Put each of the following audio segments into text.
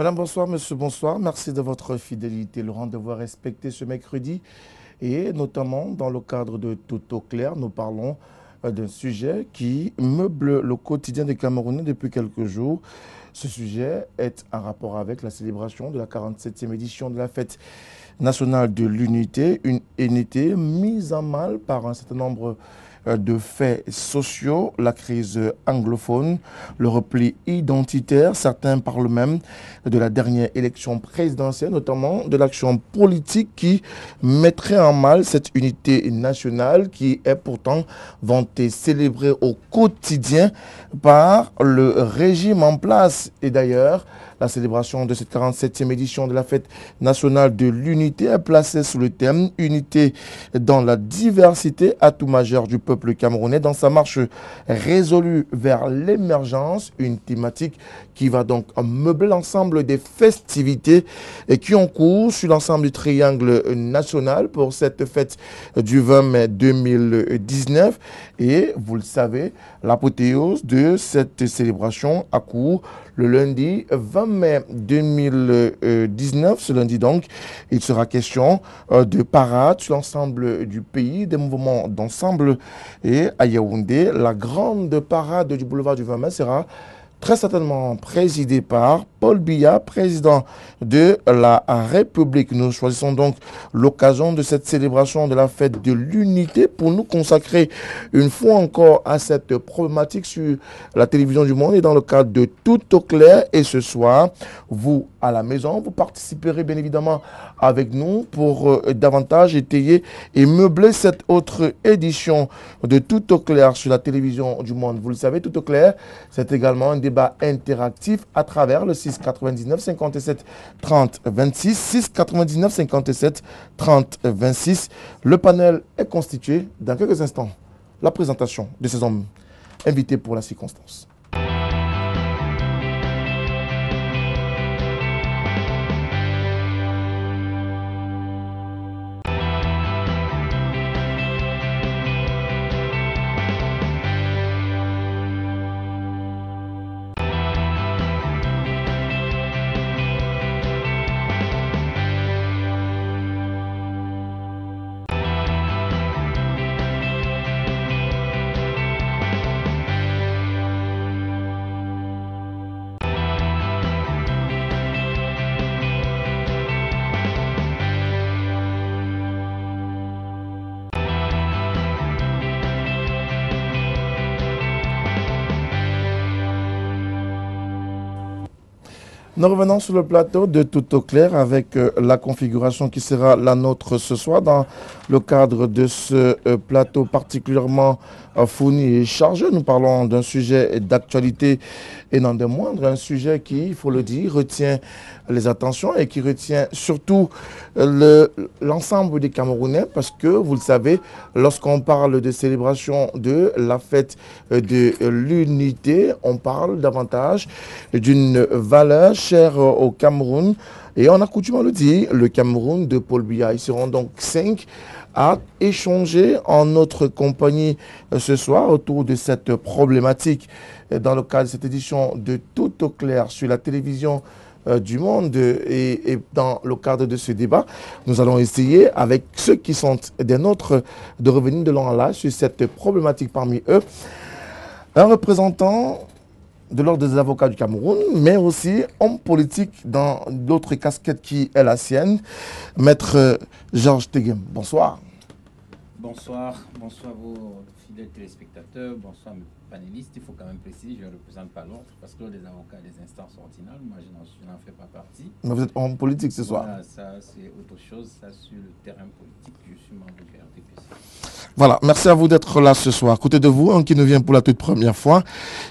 Madame, bonsoir, monsieur, bonsoir. Merci de votre fidélité, le rendez-vous respecté ce mercredi. Et notamment, dans le cadre de Tout au clair, nous parlons d'un sujet qui meuble le quotidien des Camerounais depuis quelques jours. Ce sujet est en rapport avec la célébration de la 47e édition de la fête nationale de l'unité, une unité mise en mal par un certain nombre de faits sociaux, la crise anglophone, le repli identitaire. Certains parlent même de la dernière élection présidentielle, notamment de l'action politique qui mettrait en mal cette unité nationale qui est pourtant vantée, célébrée au quotidien par le régime en place. Et d'ailleurs, la célébration de cette 47e édition de la fête nationale de l'unité est placée sous le thème « Unité dans la diversité », atout majeur du peuple camerounais dans sa marche résolue vers l'émergence, une thématique qui va donc meubler l'ensemble des festivités et qui ont cours sur l'ensemble du triangle national pour cette fête du 20 mai 2019. Et vous le savez, l'apothéose de cette célébration a cours le lundi 20 mai 2019. Ce lundi donc, il sera question de parade sur l'ensemble du pays, des mouvements d'ensemble. Et à Yaoundé, la grande parade du boulevard du 20 mai sera très certainement présidée par Paul Biya, président de la République. Nous choisissons donc l'occasion de cette célébration de la fête de l'unité pour nous consacrer une fois encore à cette problématique sur la télévision du monde et dans le cadre de Tout au clair. Et ce soir, vous à la maison, vous participerez bien évidemment avec nous pour davantage étayer et meubler cette autre édition de Tout au clair sur la télévision du monde. Vous le savez, Tout au clair, c'est également un débat interactif à travers le 699 57 30 26, 699 57 30 26. Le panel est constitué dans quelques instants. La présentation de ces hommes invités pour la circonstance. Nous revenons sur le plateau de Tout au clair avec la configuration qui sera la nôtre ce soir dans le cadre de ce plateau particulièrement fourni et chargé. Nous parlons d'un sujet d'actualité et non des moindres, un sujet qui, il faut le dire, retient les attentions et qui retient surtout l'ensemble des Camerounais parce que, vous le savez, lorsqu'on parle de célébration de la fête de l'unité, on parle davantage d'une valeur chère au Cameroun. Et on a coutume à le dire, le Cameroun de Paul Biya. Ils seront donc 5 à échanger en notre compagnie ce soir autour de cette problématique dans le cadre de cette édition de Tout au clair sur la télévision du monde et dans le cadre de ce débat, nous allons essayer avec ceux qui sont des nôtres de revenir de long en large sur cette problématique. Parmi eux, un représentant de l'ordre des avocats du Cameroun, mais aussi homme politique dans d'autres casquettes qui est la sienne, Maître Georges Tegem. Bonsoir. Bonsoir, bonsoir vos fidèles téléspectateurs, bonsoir mes panélistes. Il faut quand même préciser, je ne représente pas l'ordre, parce que les avocats des instances ordinales, moi je n'en fais pas partie. Mais vous êtes homme politique ce soir. Voilà, ça c'est autre chose, ça sur le terrain politique, je suis membre du RDPC. Voilà, merci à vous d'être là ce soir. À côté de vous, un qui nous vient pour la toute première fois,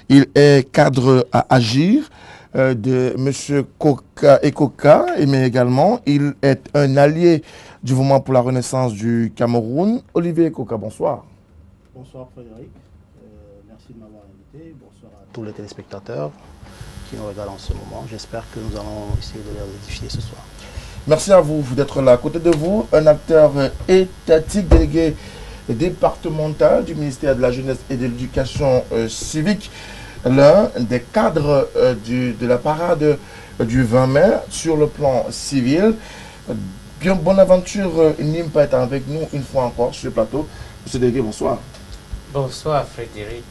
il est cadre à Agir de M. Koka, mais également il est un allié du mouvement pour la renaissance du Cameroun. Olivier Koka, bonsoir. Bonsoir Frédéric, merci de m'avoir invité. Bonsoir à tous les téléspectateurs qui nous regardent en ce moment. J'espère que nous allons essayer de les édifier ce soir. Merci à vous d'être là. À côté de vous, un acteur étatique délégué départemental du ministère de la Jeunesse et de l'Éducation civique, l'un des cadres de la parade du 20 mai. Sur le plan civil, bien bonne aventure Nimpa est avec nous une fois encore sur le plateau. Monsieur Degué, bonsoir. Bonsoir Frédéric,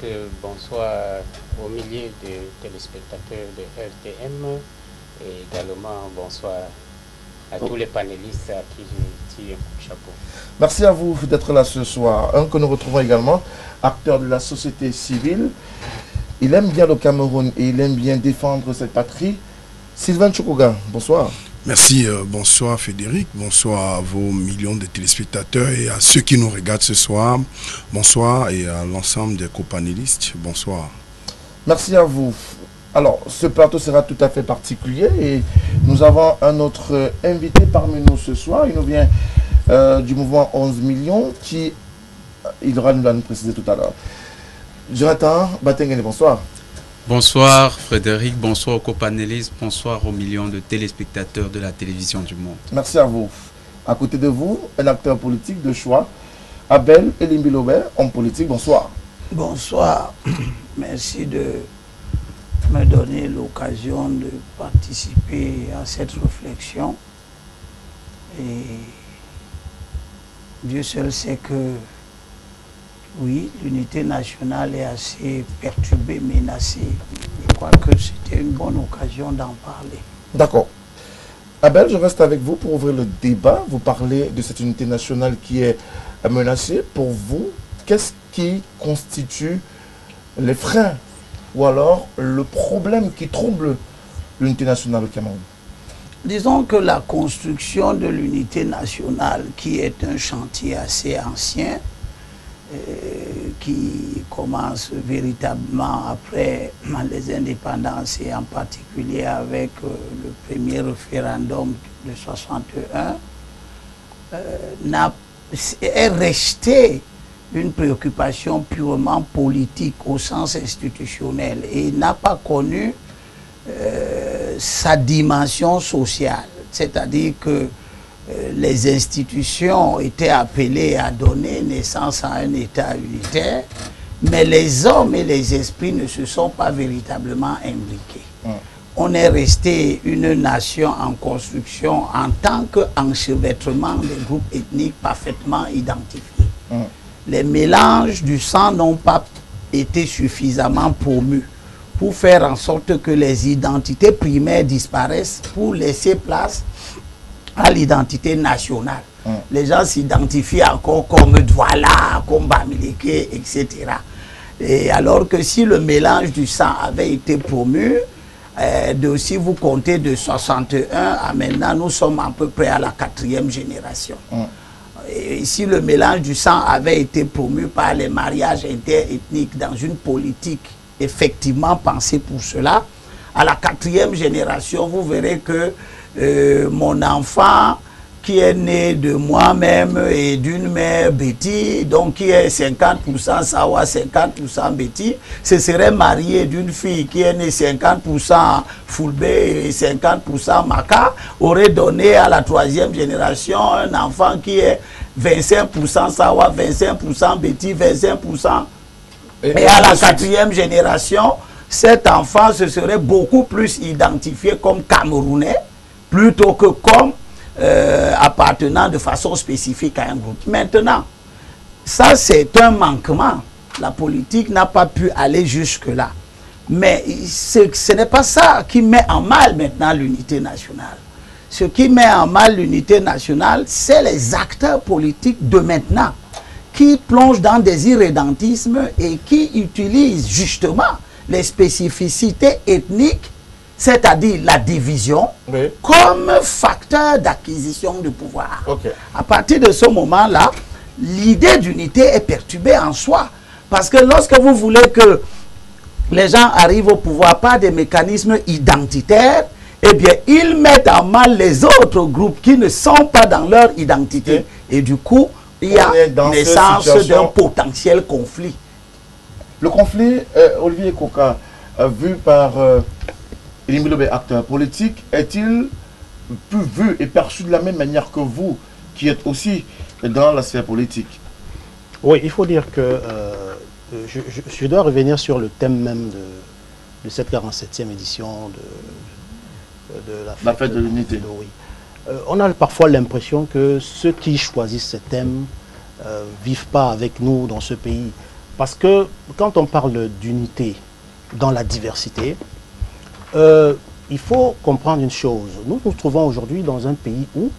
bonsoir aux milliers de téléspectateurs de RTM et également bonsoir à tous les panélistes à qui je tire un coup de chapeau. Merci à vous d'être là ce soir. Un que nous retrouvons également, acteur de la société civile. Il aime bien le Cameroun et il aime bien défendre cette patrie. Sylvain Tchoukoga, bonsoir. Merci, bonsoir Frédéric, bonsoir à vos millions de téléspectateurs et à ceux qui nous regardent ce soir. Bonsoir et à l'ensemble des copanélistes, bonsoir. Merci à vous. Alors, ce plateau sera tout à fait particulier et nous avons un autre invité parmi nous ce soir. Il nous vient du mouvement 11 millions qui, il va nous préciser tout à l'heure. Jonathan Batengene, bonsoir. Bonsoir Frédéric, bonsoir aux copanélistes, bonsoir aux millions de téléspectateurs de la télévision du monde. Merci à vous. À côté de vous, un acteur politique de choix, Abel Elimbilobert, homme politique, bonsoir. Bonsoir, merci de me donner l'occasion de participer à cette réflexion. Et Dieu seul sait que oui, l'unité nationale est assez perturbée, menacée. Je crois que c'était une bonne occasion d'en parler. D'accord. Abel, je reste avec vous pour ouvrir le débat. Vous parlez de cette unité nationale qui est menacée. Pour vous, qu'est-ce qui constitue les freins ou alors le problème qui trouble l'unité nationale au Cameroun? Disons que la construction de l'unité nationale, qui est un chantier assez ancien, qui commence véritablement après les indépendances et en particulier avec le premier référendum de 61, est resté une préoccupation purement politique au sens institutionnel et n'a pas connu sa dimension sociale, c'est-à-dire que les institutions étaient appelées à donner naissance à un État unitaire, mais les hommes et les esprits ne se sont pas véritablement imbriqués. On est resté une nation en construction en tant qu'enchevêtrement des groupes ethniques parfaitement identifiés. Les mélanges du sang n'ont pas été suffisamment promus pour faire en sorte que les identités primaires disparaissent pour laisser place à l'identité nationale. Les gens s'identifient encore comme Douala, comme Bamileke, etc. Et alors que si le mélange du sang avait été promu, si vous comptez de 61 à maintenant, nous sommes à peu près à la 4e génération. Et si le mélange du sang avait été promu par les mariages interethniques dans une politique effectivement pensée pour cela, à la 4e génération, vous verrez que mon enfant qui est né de moi-même et d'une mère Betty, donc qui est 50% Sawa, 50% Betty, se serait marié d'une fille qui est née 50% Fulbe et 50% Maka, aurait donné à la 3e génération un enfant qui est 25% Sawa, 25% Betty, 25%. Et à la 4e génération, cet enfant se serait beaucoup plus identifié comme Camerounais plutôt que comme appartenant de façon spécifique à un groupe. Maintenant, ça c'est un manquement. La politique n'a pas pu aller jusque-là. Mais ce n'est pas ça qui met en mal maintenant l'unité nationale. Ce qui met en mal l'unité nationale, c'est les acteurs politiques de maintenant qui plongent dans des irrédentismes et qui utilisent justement les spécificités ethniques, c'est-à-dire la division, comme facteur d'acquisition du pouvoir. À partir de ce moment-là, l'idée d'unité est perturbée en soi. Parce que lorsque vous voulez que les gens arrivent au pouvoir par des mécanismes identitaires, eh bien, ils mettent en mal les autres groupes qui ne sont pas dans leur identité. Et du coup, il y a naissance d'un potentiel conflit. Le conflit, Olivier Koka, vu par Elimbilobé, acteur politique, est-il vu et perçu de la même manière que vous, qui êtes aussi dans la sphère politique? Oui, il faut dire que je dois revenir sur le thème même de cette 47e édition de la fête de l'unité. Oui. On a parfois l'impression que ceux qui choisissent ces thèmes vivent pas avec nous dans ce pays. Parce que quand on parle d'unité dans la diversité, il faut comprendre une chose. Nous nous trouvons aujourd'hui dans un pays où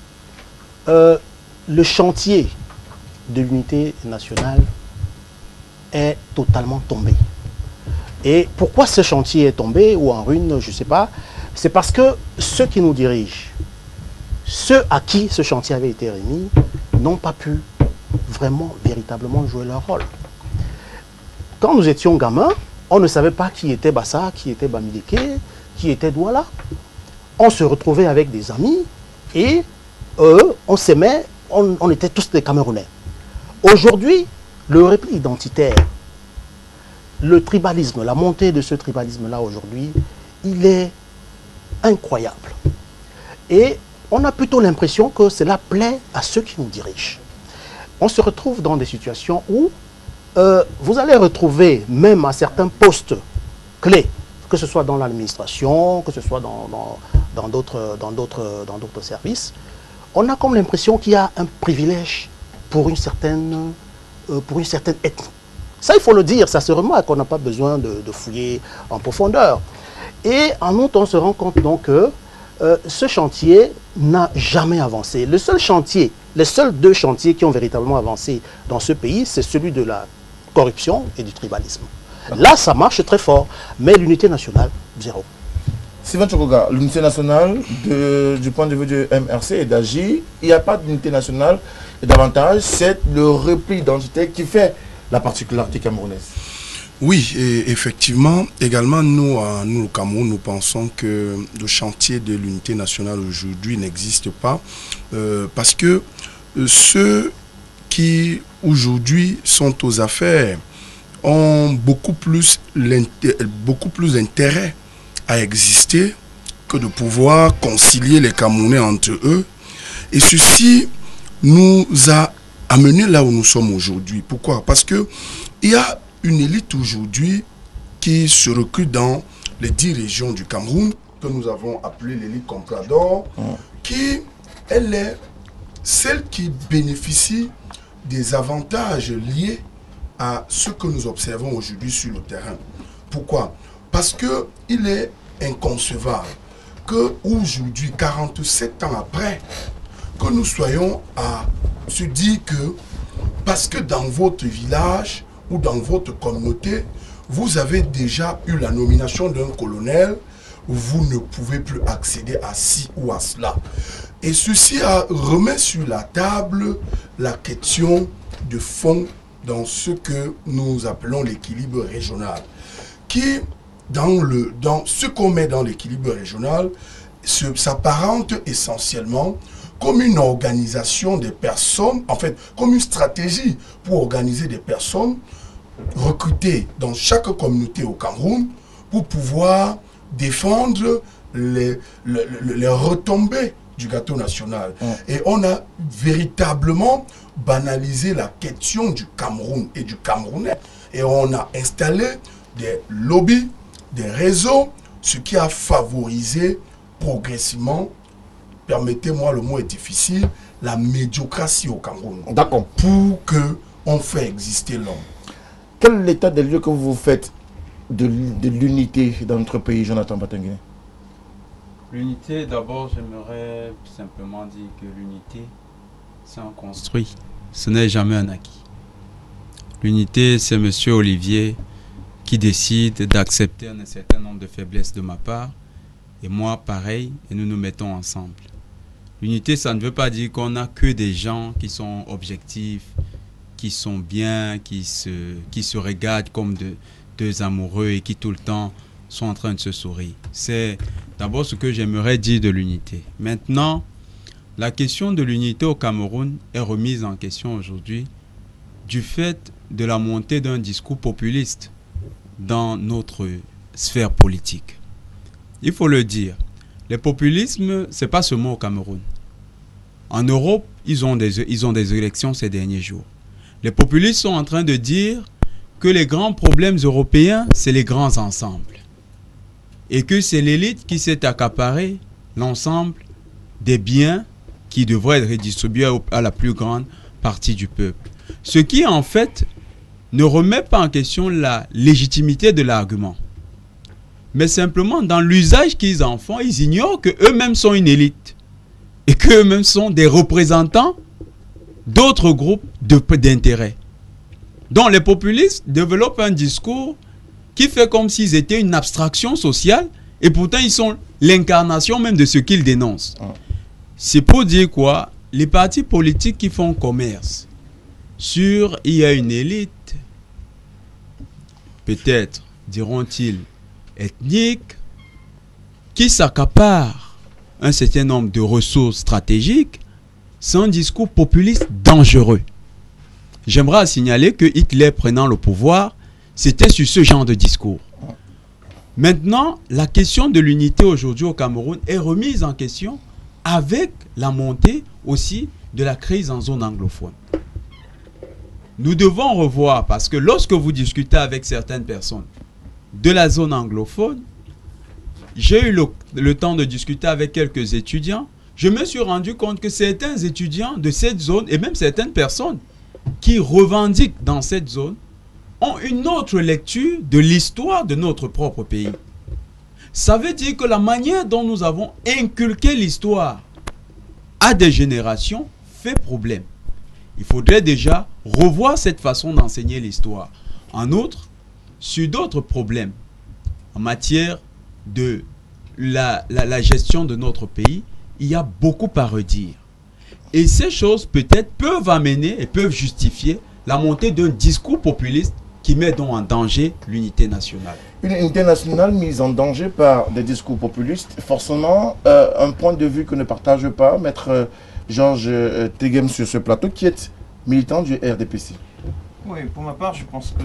le chantier de l'unité nationale est totalement tombé. Et pourquoi ce chantier est tombé ou en ruine, je ne sais pas, c'est parce que ceux qui nous dirigent, ceux à qui ce chantier avait été remis, n'ont pas pu vraiment, véritablement jouer leur rôle. Quand nous étions gamins, on ne savait pas qui était Bassa, qui était Bamileke, qui était Douala. On se retrouvait avec des amis et on s'aimait, on était tous des Camerounais. Aujourd'hui, le repli identitaire, le tribalisme, la montée de ce tribalisme-là aujourd'hui, il est incroyable. Et on a plutôt l'impression que cela plaît à ceux qui nous dirigent. On se retrouve dans des situations où vous allez retrouver même à certains postes clés, que ce soit dans l'administration, que ce soit dans d'autres services, on a comme l'impression qu'il y a un privilège pour une certaine ethnie. Ça, il faut le dire, ça se remarque, on n'a pas besoin de fouiller en profondeur. Et en outre, on se rend compte donc que ce chantier n'a jamais avancé. Les seuls deux chantiers qui ont véritablement avancé dans ce pays, c'est celui de la corruption et du tribalisme. Là, ça marche très fort, mais l'unité nationale, zéro. Sylvain Tchokoga, l'unité nationale, du point de vue du MRC et d'AGI, il n'y a pas d'unité nationale, et davantage, c'est le repli identitaire qui fait la particularité camerounaise. Oui, et effectivement, également, nous, au Cameroun, nous pensons que le chantier de l'unité nationale aujourd'hui n'existe pas, parce que ceux qui, aujourd'hui, sont aux affaires, ont beaucoup plus intérêt à exister que de pouvoir concilier les Camerounais entre eux. Et ceci nous a amenés là où nous sommes aujourd'hui. Pourquoi? Parce qu'il y a une élite aujourd'hui qui se recrute dans les 10 régions du Cameroun, que nous avons appelée l'élite Comprador, qui, elle est celle qui bénéficie des avantages liés à ce que nous observons aujourd'hui sur le terrain. Pourquoi? Parce qu'il est inconcevable qu'aujourd'hui, 47 ans après, que nous soyons à se dire que parce que dans votre village ou dans votre communauté, vous avez déjà eu la nomination d'un colonel, vous ne pouvez plus accéder à ci ou à cela. Et ceci remet sur la table la question de fond dans ce que nous appelons l'équilibre régional, qui, dans ce qu'on met dans l'équilibre régional, s'apparente essentiellement comme une organisation des personnes, en fait, comme une stratégie pour organiser des personnes recrutées dans chaque communauté au Cameroun pour pouvoir défendre les retombées du gâteau national. Et on a véritablement banalisé la question du Cameroun et du Camerounais. Et on a installé des lobbies, des réseaux, ce qui a favorisé progressivement, permettez-moi, le mot est difficile, la médiocratie au Cameroun. D'accord. Pour qu'on fait exister l'homme. Quel est l'état des lieux que vous faites de l'unité dans notre pays, Jonathan Batengue? L'unité, d'abord, j'aimerais simplement dire que l'unité, c'est un construit. Ce n'est jamais un acquis. L'unité, c'est M. Olivier qui décide d'accepter un certain nombre de faiblesses de ma part. Et moi, pareil, et nous nous mettons ensemble. L'unité, ça ne veut pas dire qu'on n'a que des gens qui sont objectifs, qui sont bien, qui se regardent comme deux amoureux et qui tout le temps sont en train de se sourire. C'est d'abord ce que j'aimerais dire de l'unité. Maintenant, la question de l'unité au Cameroun est remise en question aujourd'hui du fait de la montée d'un discours populiste dans notre sphère politique. Il faut le dire, le populisme, ce n'est pas seulement au Cameroun. En Europe, ils ont des élections ces derniers jours. Les populistes sont en train de dire que les grands problèmes européens, c'est les grands ensembles. Et que c'est l'élite qui s'est accaparée l'ensemble des biens qui devraient être redistribués à la plus grande partie du peuple. Ce qui, en fait, ne remet pas en question la légitimité de l'argument. Mais simplement, dans l'usage qu'ils en font, ils ignorent qu'eux-mêmes sont une élite et qu'eux-mêmes sont des représentants d'autres groupes d'intérêts. Donc, les populistes développent un discours qui fait comme s'ils étaient une abstraction sociale et pourtant, ils sont l'incarnation même de ce qu'ils dénoncent. C'est pour dire quoi? Les partis politiques qui font commerce sur il y a une élite, peut-être, diront-ils, ethnique, qui s'accapare un certain nombre de ressources stratégiques, c'est un discours populiste dangereux. J'aimerais signaler que Hitler prenant le pouvoir, c'était sur ce genre de discours. Maintenant, la question de l'unité aujourd'hui au Cameroun est remise en question avec la montée aussi de la crise en zone anglophone. Nous devons revoir, parce que lorsque vous discutez avec certaines personnes de la zone anglophone, j'ai eu le temps de discuter avec quelques étudiants, je me suis rendu compte que certains étudiants de cette zone, et même certaines personnes qui revendiquent dans cette zone, ont une autre lecture de l'histoire de notre propre pays. Ça veut dire que la manière dont nous avons inculqué l'histoire à des générations fait problème. Il faudrait déjà revoir cette façon d'enseigner l'histoire. En outre, sur d'autres problèmes, en matière de la gestion de notre pays, il y a beaucoup à redire. Et ces choses peut-être peuvent amener et peuvent justifier la montée d'un discours populiste qui met donc en danger l'unité nationale. Une unité nationale mise en danger par des discours populistes, forcément un point de vue que ne partage pas Maître Georges Teghem sur ce plateau, qui est militant du RDPC. Oui, pour ma part, je pense que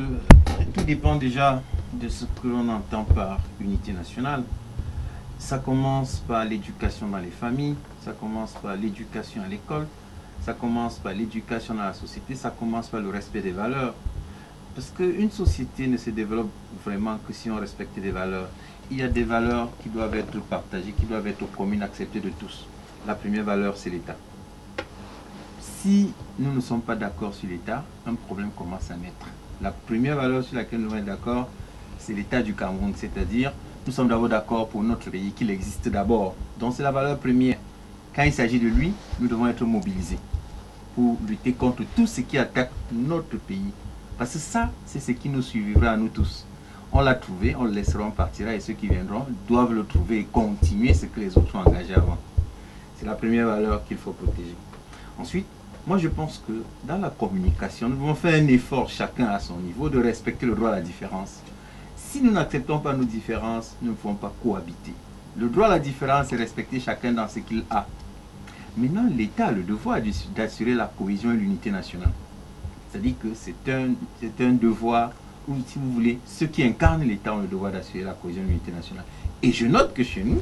tout dépend déjà de ce que l'on entend par unité nationale. Ça commence par l'éducation dans les familles, ça commence par l'éducation à l'école, ça commence par l'éducation dans la société, ça commence par le respect des valeurs. Parce qu'une société ne se développe vraiment que si on respecte des valeurs. Il y a des valeurs qui doivent être partagées, qui doivent être communes, acceptées de tous. La première valeur, c'est l'État. Si nous ne sommes pas d'accord sur l'État, un problème commence à naître. La première valeur sur laquelle nous sommes d'accord, c'est l'État du Cameroun, c'est-à-dire nous sommes d'abord d'accord pour notre pays, qu'il existe d'abord. Donc c'est la valeur première. Quand il s'agit de lui, nous devons être mobilisés pour lutter contre tout ce qui attaque notre pays. Parce que ça, c'est ce qui nous suivra à nous tous. On l'a trouvé, on le laissera, on partira, et ceux qui viendront doivent le trouver et continuer ce que les autres ont engagé avant. C'est la première valeur qu'il faut protéger. Ensuite, moi je pense que dans la communication, nous devons faire un effort chacun à son niveau de respecter le droit à la différence. Si nous n'acceptons pas nos différences, nous ne pouvons pas cohabiter. Le droit à la différence est respecter chacun dans ce qu'il a. Maintenant, l'État a le devoir d'assurer la cohésion et l'unité nationale. C'est-à-dire que c'est un devoir, ou si vous voulez, ceux qui incarnent l'État ont le devoir d'assurer la cohésion et l'unité nationale. Et je note que chez nous,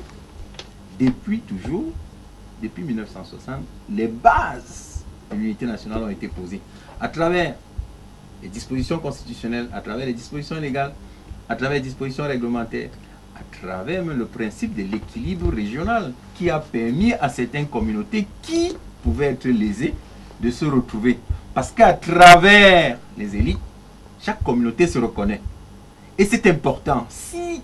depuis toujours, depuis 1960, les bases de l'unité nationale ont été posées à travers les dispositions constitutionnelles, à travers les dispositions légales, à travers les dispositions réglementaires, à travers même le principe de l'équilibre régional qui a permis à certaines communautés qui pouvaient être lésées de se retrouver. Parce qu'à travers les élites, chaque communauté se reconnaît. Et c'est important. Si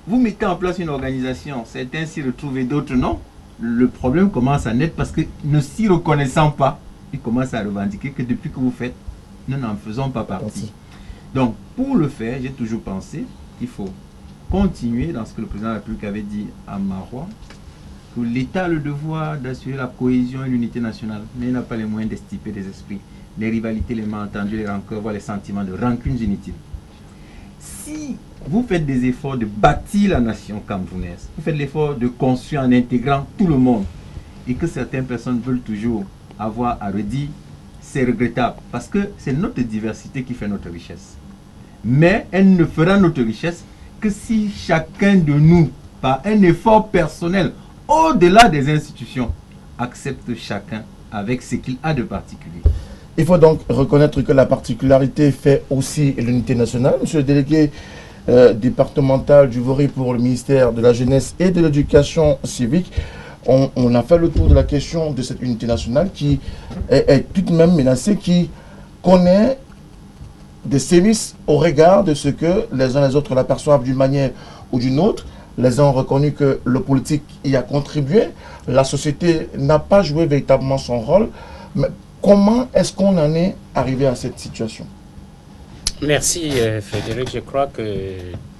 vous mettez en place une organisation, certains s'y retrouvent et d'autres non, le problème commence à naître parce que ne s'y reconnaissant pas, ils commencent à revendiquer que depuis que vous faites, nous n'en faisons pas partie. Donc, pour le faire, j'ai toujours pensé qu'il faut continuer dans ce que le président de la République avait dit à Marois, que l'État a le devoir d'assurer la cohésion et l'unité nationale, mais il n'a pas les moyens d'extirper des esprits, les rivalités, les malentendus, les rancœurs, voire les sentiments de rancune inutiles. Si vous faites des efforts de bâtir la nation camerounaise, vous faites l'effort de construire en intégrant tout le monde, et que certaines personnes veulent toujours avoir à redire, c'est regrettable, parce que c'est notre diversité qui fait notre richesse. Mais elle ne fera notre richesse que si chacun de nous, par un effort personnel, au-delà des institutions, accepte chacun avec ce qu'il a de particulier. Il faut donc reconnaître que la particularité fait aussi l'unité nationale. Monsieur le délégué départemental du Vaury pour le ministère de la Jeunesse et de l'Éducation civique. On a fait le tour de la question de cette unité nationale qui est tout de même menacée, qui connaît des sévices au regard de ce que les uns et les autres l'aperçoivent d'une manière ou d'une autre. Les uns ont reconnu que le politique y a contribué, la société n'a pas joué véritablement son rôle. Mais comment est-ce qu'on en est arrivé à cette situation? Merci Frédéric, je crois que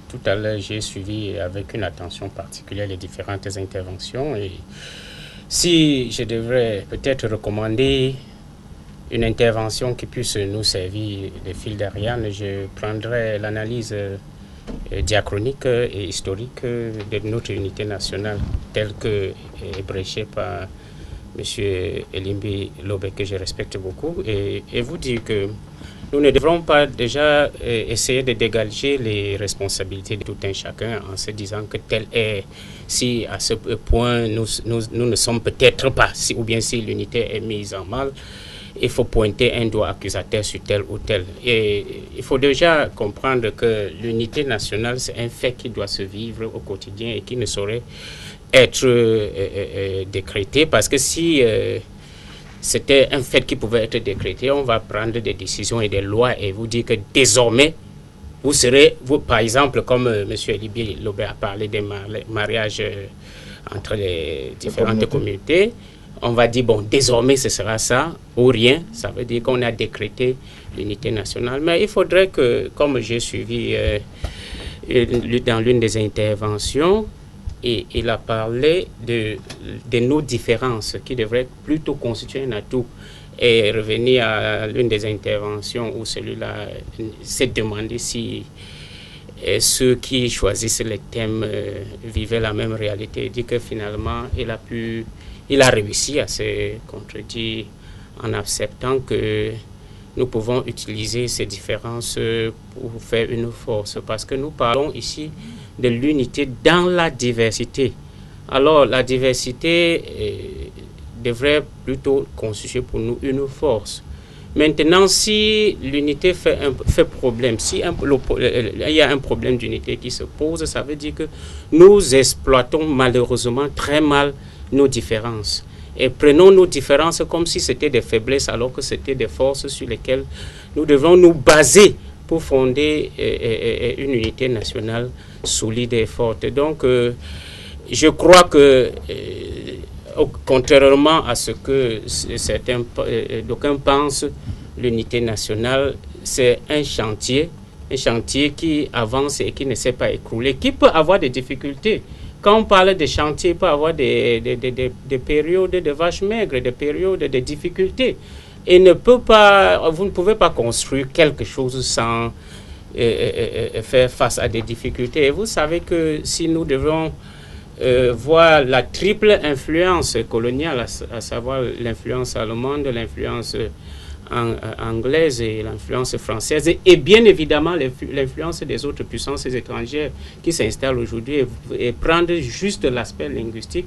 tout à l'heure j'ai suivi avec une attention particulière les différentes interventions et si je devrais peut-être recommander une intervention qui puisse nous servir de fil d'Ariane, je prendrais l'analyse diachronique et historique de notre unité nationale telle que ébréchée par M. Elimbi Lobé, que je respecte beaucoup, et vous dire que nous ne devrons pas déjà essayer de dégager les responsabilités de tout un chacun en se disant que tel est, si à ce point nous ne sommes peut-être pas, si, ou bien si l'unité est mise en mal, il faut pointer un doigt accusateur sur tel ou tel. Et il faut déjà comprendre que l'unité nationale, c'est un fait qui doit se vivre au quotidien et qui ne saurait être décrété, parce que si c'était un fait qui pouvait être décrété, on va prendre des décisions et des lois et vous dire que désormais, vous serez, par exemple, comme M. Elimbi Lobé a parlé des mariages entre les différentes communautés, on va dire, bon, désormais ce sera ça ou rien. Ça veut dire qu'on a décrété l'unité nationale. Mais il faudrait que, comme j'ai suivi dans l'une des interventions, et il a parlé de nos différences qui devraient plutôt constituer un atout. Et revenir à l'une des interventions où celui-là s'est demandé si ceux qui choisissent les thèmes vivaient la même réalité. Il dit que finalement, il a réussi à se contredire en acceptant que nous pouvons utiliser ces différences pour faire une force. Parce que nous parlons ici de l'unité dans la diversité. Alors, la diversité devrait plutôt constituer pour nous une force. Maintenant, si l'unité fait problème, si il y a un problème d'unité qui se pose, ça veut dire que nous exploitons malheureusement très mal nos différences. Et prenons nos différences comme si c'était des faiblesses, alors que c'était des forces sur lesquelles nous devons nous baser pour fonder une unité nationale solide et forte. Donc, je crois que, contrairement à ce que certains d'aucuns pensent, l'unité nationale, c'est un chantier qui avance et qui ne s'est pas écroulé, qui peut avoir des difficultés. Quand on parle de chantier, il peut avoir des périodes de vaches maigres, des périodes de difficultés. Et vous ne pouvez pas construire quelque chose sans faire face à des difficultés. Et vous savez que si nous devons voir la triple influence coloniale, à savoir l'influence allemande, l'influence anglaise et l'influence française, et bien évidemment l'influence des autres puissances étrangères qui s'installent aujourd'hui, et prendre juste l'aspect linguistique,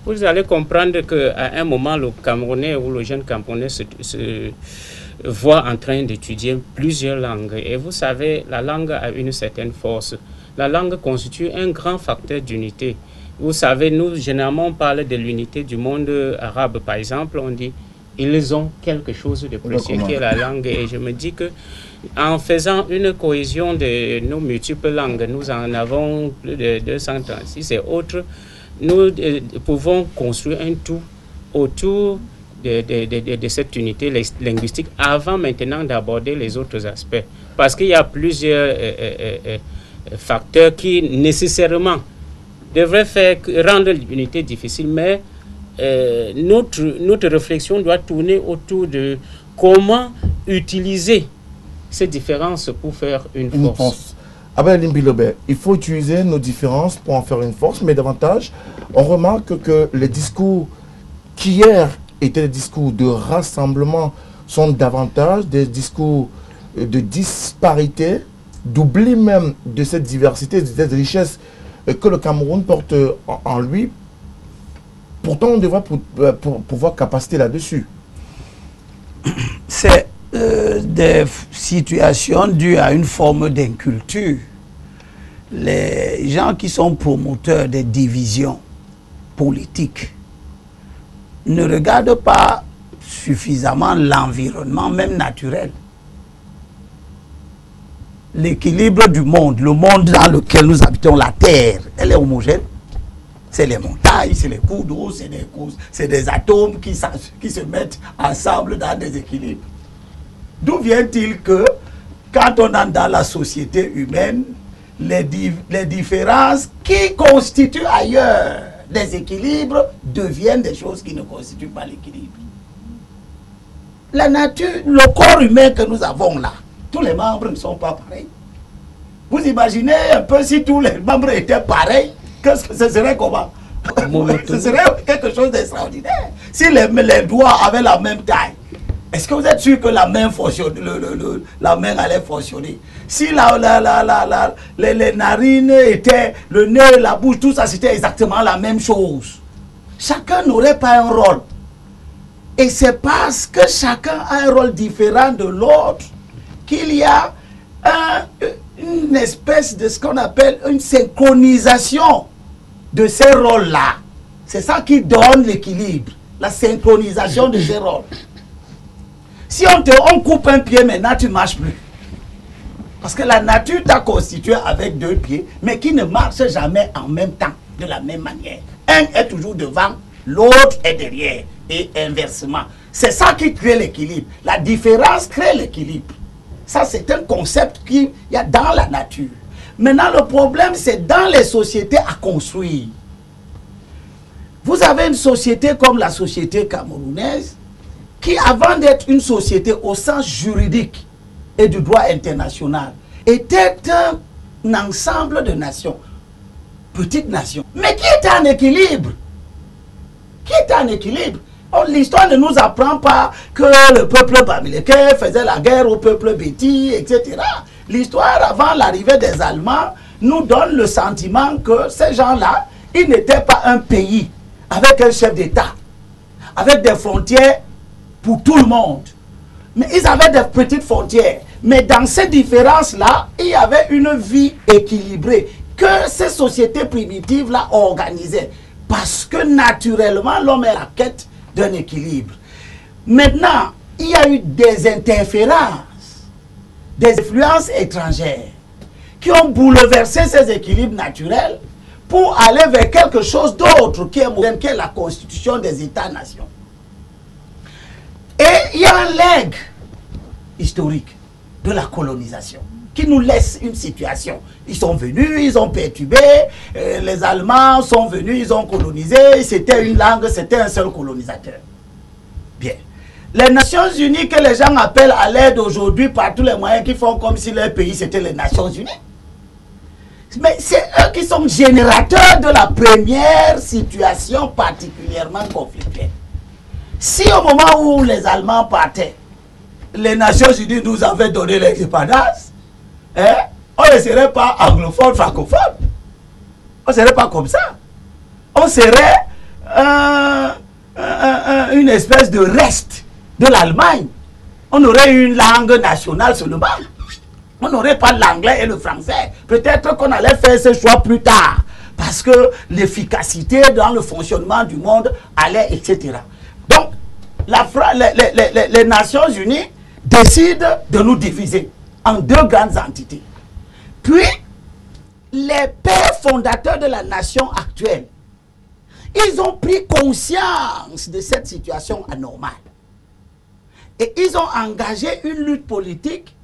vous allez comprendre qu'à un moment, le Camerounais ou le jeune Camerounais se voit en train d'étudier plusieurs langues. Et vous savez, la langue a une certaine force. La langue constitue un grand facteur d'unité. Vous savez, nous, généralement, on parle de l'unité du monde arabe. Par exemple, on dit ils ont quelque chose de précieux qui est la langue. Et je me dis que en faisant une cohésion de nos multiples langues, nous en avons plus de 236 et autres, nous pouvons construire un tout autour de cette unité linguistique avant maintenant d'aborder les autres aspects. Parce qu'il y a plusieurs facteurs qui nécessairement devraient rendre l'unité difficile, mais notre réflexion doit tourner autour de comment utiliser ces différences pour faire une force. Abel Elimbi Lobé, il faut utiliser nos différences pour en faire une force, mais davantage, on remarque que les discours qui hier étaient des discours de rassemblement sont davantage des discours de disparité, d'oubli même de cette diversité, de cette richesse que le Cameroun porte en lui. Pourtant, on devrait pouvoir capaciter là-dessus. C'est des situations dues à une forme d'inculture. les gens qui sont promoteurs des divisions politiques ne regardent pas suffisamment l'environnement, même naturel. L'équilibre du monde, le monde dans lequel nous habitons, la Terre, elle est homogène. C'est les montagnes, c'est les cours d'eau, c'est des atomes qui se mettent ensemble dans des équilibres. D'où vient-il que, quand on entre dans la société humaine, les différences qui constituent ailleurs des équilibres deviennent des choses qui ne constituent pas l'équilibre? La nature, le corps humain que nous avons là, tous les membres ne sont pas pareils. Vous imaginez un peu si tous les membres étaient pareils, qu'est-ce que ce serait comment? Ce serait quelque chose d'extraordinaire. Si les doigts avaient la même taille, est-ce que vous êtes sûr que la main fonctionne, la main allait fonctionner? Si les narines étaient, le nez, la bouche, tout ça c'était exactement la même chose, chacun n'aurait pas un rôle. Et c'est parce que chacun a un rôle différent de l'autre qu'il y a une espèce de ce qu'on appelle une synchronisation de ces rôles-là. C'est ça qui donne l'équilibre, la synchronisation de ces rôles. Si on coupe un pied maintenant, tu ne marches plus. Parce que la nature t'a constitué avec deux pieds, mais qui ne marchent jamais en même temps, de la même manière. Un est toujours devant, l'autre est derrière, et inversement. C'est ça qui crée l'équilibre. La différence crée l'équilibre. Ça, c'est un concept qu'il y a dans la nature. Maintenant, le problème, c'est dans les sociétés à construire. Vous avez une société comme la société camerounaise, qui, avant d'être une société au sens juridique et du droit international, était un ensemble de nations, petites nations, mais qui était en équilibre. Qui était en équilibre. L'histoire ne nous apprend pas que le peuple bamileke faisait la guerre au peuple béti, etc. L'histoire, avant l'arrivée des Allemands, nous donne le sentiment que ces gens-là, ils n'étaient pas un pays avec un chef d'État, avec des frontières pour tout le monde. Mais ils avaient des petites frontières. Mais dans ces différences-là, il y avait une vie équilibrée que ces sociétés primitives-là organisaient. Parce que naturellement, l'homme est à la quête d'un équilibre. Maintenant, il y a eu des interférences, des influences étrangères qui ont bouleversé ces équilibres naturels pour aller vers quelque chose d'autre qui est moderne, qui est la constitution des États-nations. Et il y a un legs historique de la colonisation qui nous laisse une situation. Ils sont venus, ils ont perturbé, les Allemands sont venus, ils ont colonisé, c'était une langue, c'était un seul colonisateur. Bien. Les Nations Unies que les gens appellent à l'aide aujourd'hui par tous les moyens qui font comme si leur pays c'était les Nations Unies. Mais c'est eux qui sont générateurs de la première situation particulièrement conflictuelle. Si au moment où les Allemands partaient, les Nations Unies nous avaient donné l'indépendance, hein, on ne serait pas anglophone, francophone. On ne serait pas comme ça. On serait une espèce de reste de l'Allemagne. On aurait une langue nationale seulement. On n'aurait pas l'anglais et le français. Peut-être qu'on allait faire ce choix plus tard. Parce que l'efficacité dans le fonctionnement du monde allait, etc. Donc, les Nations Unies décident de nous diviser en deux grandes entités. Puis, les pères fondateurs de la nation actuelle, ils ont pris conscience de cette situation anormale. Et ils ont engagé une lutte politique.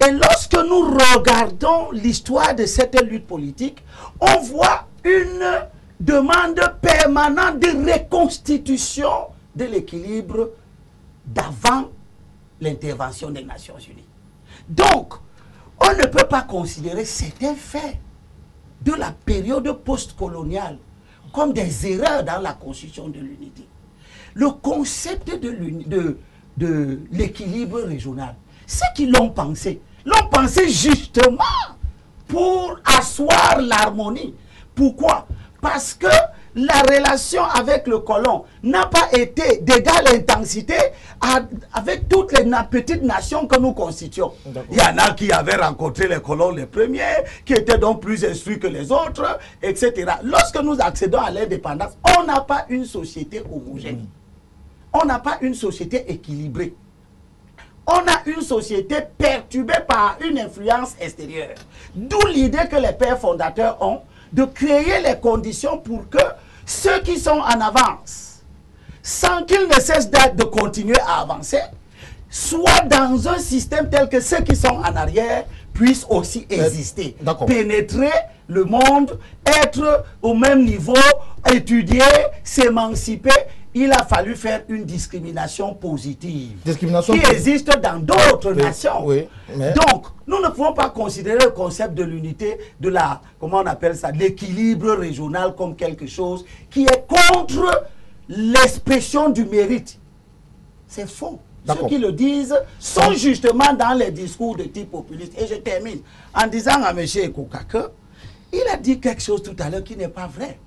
Et lorsque nous regardons l'histoire de cette lutte politique, on voit une demande permanente de reconstitution de l'équilibre d'avant l'intervention des Nations Unies. Donc, on ne peut pas considérer certains faits de la période post-coloniale comme des erreurs dans la constitution de l'unité. Le concept de l'équilibre régional, ceux qui l'ont pensé justement pour asseoir l'harmonie. Pourquoi? Parce que la relation avec le colon n'a pas été d'égale intensité avec toutes les petites nations que nous constituons. Il y en a qui avaient rencontré les colons les premiers, qui étaient donc plus instruits que les autres, etc. Lorsque nous accédons à l'indépendance, on n'a pas une société homogène. On n'a pas une société équilibrée. On a une société perturbée par une influence extérieure. D'où l'idée que les pères fondateurs ont de créer les conditions pour que ceux qui sont en avance, sans qu'ils ne cessent de continuer à avancer, soient dans un système tel que ceux qui sont en arrière puissent aussi exister, pénétrer le monde, être au même niveau, étudier, s'émanciper. Il a fallu faire une discrimination positive qui existe dans d'autres nations. Oui, mais... Donc, nous ne pouvons pas considérer le concept de l'unité, de la, comment on appelle ça, l'équilibre régional comme quelque chose qui est contre l'expression du mérite. C'est faux. Ceux qui le disent sont justement dans les discours de type populiste. Et je termine en disant à M. Ekokake, il a dit quelque chose tout à l'heure qui n'est pas vrai.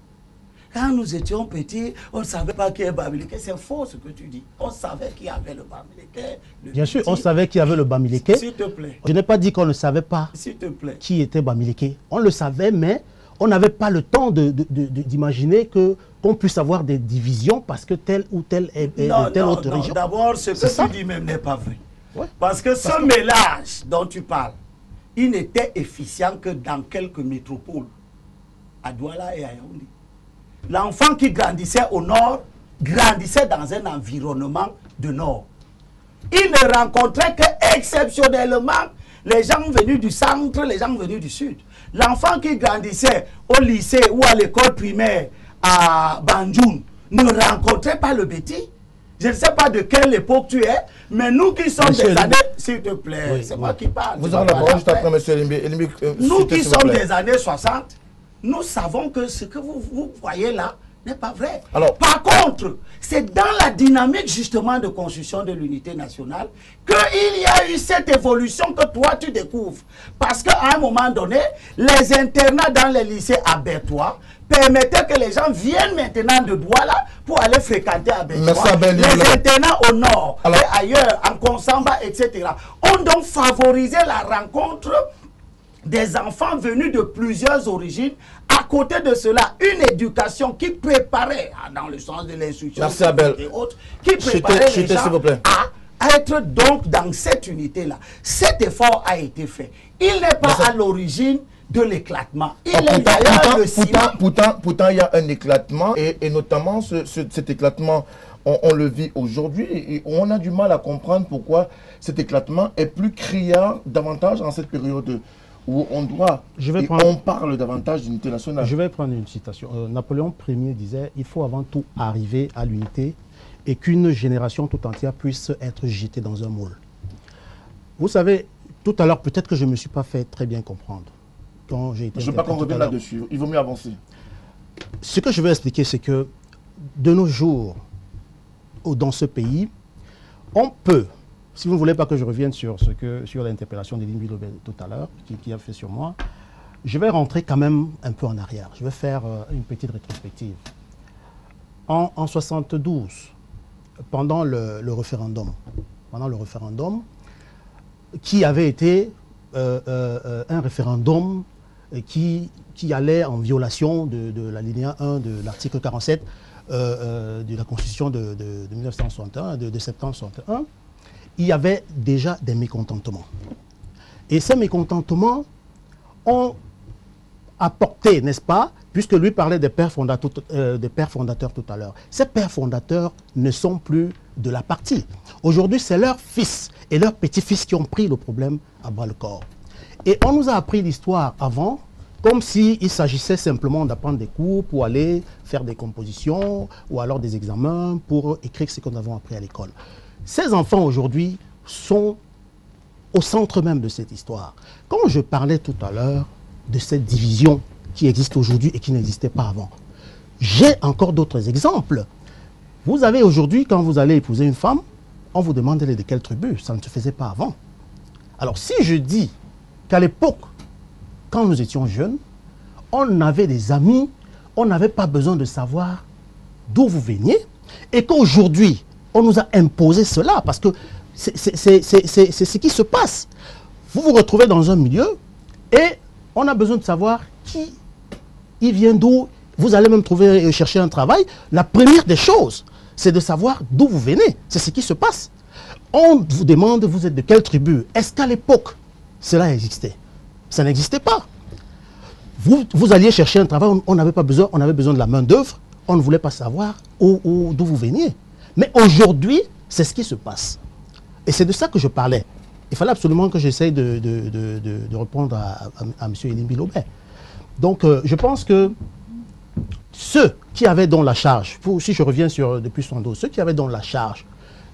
Quand nous étions petits, on ne savait pas qui est Bamileke. C'est faux ce que tu dis. On savait qui avait le Bamileke. Bien sûr, on savait qui avait le Bamileke. S'il te plaît. Je n'ai pas dit qu'on ne savait pas qui était Bamileke. On le savait, mais on n'avait pas le temps d'imaginer qu'on puisse avoir des divisions parce que telle ou telle est telle autre région. D'abord, ce que tu dis même n'est pas vrai. Ouais. Parce que ce mélange dont tu parles, il n'était efficient que dans quelques métropoles, à Douala et à Yaoundé. L'enfant qui grandissait au nord, grandissait dans un environnement de nord. Il ne rencontrait que exceptionnellement les gens venus du centre, les gens venus du sud. L'enfant qui grandissait au lycée ou à l'école primaire à Banjoun ne rencontrait pas le Béti. Je ne sais pas de quelle époque tu es, mais nous qui sommes des années... S'il te plaît, c'est moi qui parle. Vous en avez juste après, M. Elimbi. Nous qui sommes des années 60, nous savons que ce que vous voyez là n'est pas vrai. Alors, par contre, c'est dans la dynamique justement de construction de l'unité nationale qu'il y a eu cette évolution que toi tu découvres. Parce qu'à un moment donné, les internats dans les lycées à Bertois permettaient que les gens viennent maintenant de Douala pour aller fréquenter à Bertois. Les internats au nord et ailleurs, en Konsamba, etc. ont donc favorisé la rencontre des enfants venus de plusieurs origines. À côté de cela, une éducation qui préparait, dans le sens de l'instruction et autres, qui préparait les gens à être donc dans cette unité-là. Cet effort a été fait. Il n'est pas à l'origine de l'éclatement. Pourtant, il y a un éclatement et notamment cet éclatement, on le vit aujourd'hui et on a du mal à comprendre pourquoi cet éclatement est plus criard davantage en cette période où on parle davantage d'unité nationale. Je vais prendre une citation. Napoléon Ier disait « Il faut avant tout arriver à l'unité et qu'une génération tout entière puisse être jetée dans un moule. » Vous savez, tout à l'heure, peut-être que je ne me suis pas fait très bien comprendre. Quand j'ai été je ne veux pas qu'on revienne là-dessus. Il vaut mieux avancer. Ce que je veux expliquer, c'est que de nos jours, dans ce pays, on peut... Si vous ne voulez pas que je revienne sur l'interpellation d'Elimbi tout à l'heure, qui a fait sur moi, je vais rentrer quand même un peu en arrière. Je vais faire une petite rétrospective. En 72, pendant le référendum, qui avait été un référendum qui allait en violation de l'alinéa 1 de l'article 47 de la Constitution de 1961, de septembre 1961, il y avait déjà des mécontentements. Et ces mécontentements ont apporté, n'est-ce pas, puisque lui parlait des pères fondateurs tout à l'heure. Ces pères fondateurs ne sont plus de la partie. Aujourd'hui, c'est leurs fils et leurs petits-fils qui ont pris le problème à bras-le-corps. Et on nous a appris l'histoire avant, comme s'il s'agissait simplement d'apprendre des cours pour aller faire des compositions ou alors des examens pour écrire ce que nous avons appris à l'école. Ces enfants aujourd'hui sont au centre même de cette histoire. Quand je parlais tout à l'heure de cette division qui existe aujourd'hui et qui n'existait pas avant, j'ai encore d'autres exemples. Vous avez aujourd'hui, quand vous allez épouser une femme, on vous demande elle est de quelle tribu. Ça ne se faisait pas avant. Alors si je dis qu'à l'époque, quand nous étions jeunes, on avait des amis on n'avait pas besoin de savoir d'où vous veniez et qu'aujourd'hui, on nous a imposé cela parce que c'est ce qui se passe. Vous vous retrouvez dans un milieu et on a besoin de savoir qui il vient d'où. Vous allez même chercher un travail. La première des choses, c'est de savoir d'où vous venez. C'est ce qui se passe. On vous demande, vous êtes de quelle tribu? Est-ce qu'à l'époque, cela existait? Ça n'existait pas. Vous alliez chercher un travail, on n'avait pas besoin, on avait besoin de la main d'œuvre. On ne voulait pas savoir d'où vous veniez. Mais aujourd'hui, c'est ce qui se passe. Et c'est de ça que je parlais. Il fallait absolument que j'essaye de répondre à M. Elimbi Lobet. Donc, je pense que ceux qui avaient donc la charge, si je reviens sur depuis son dos, ceux qui avaient donc la charge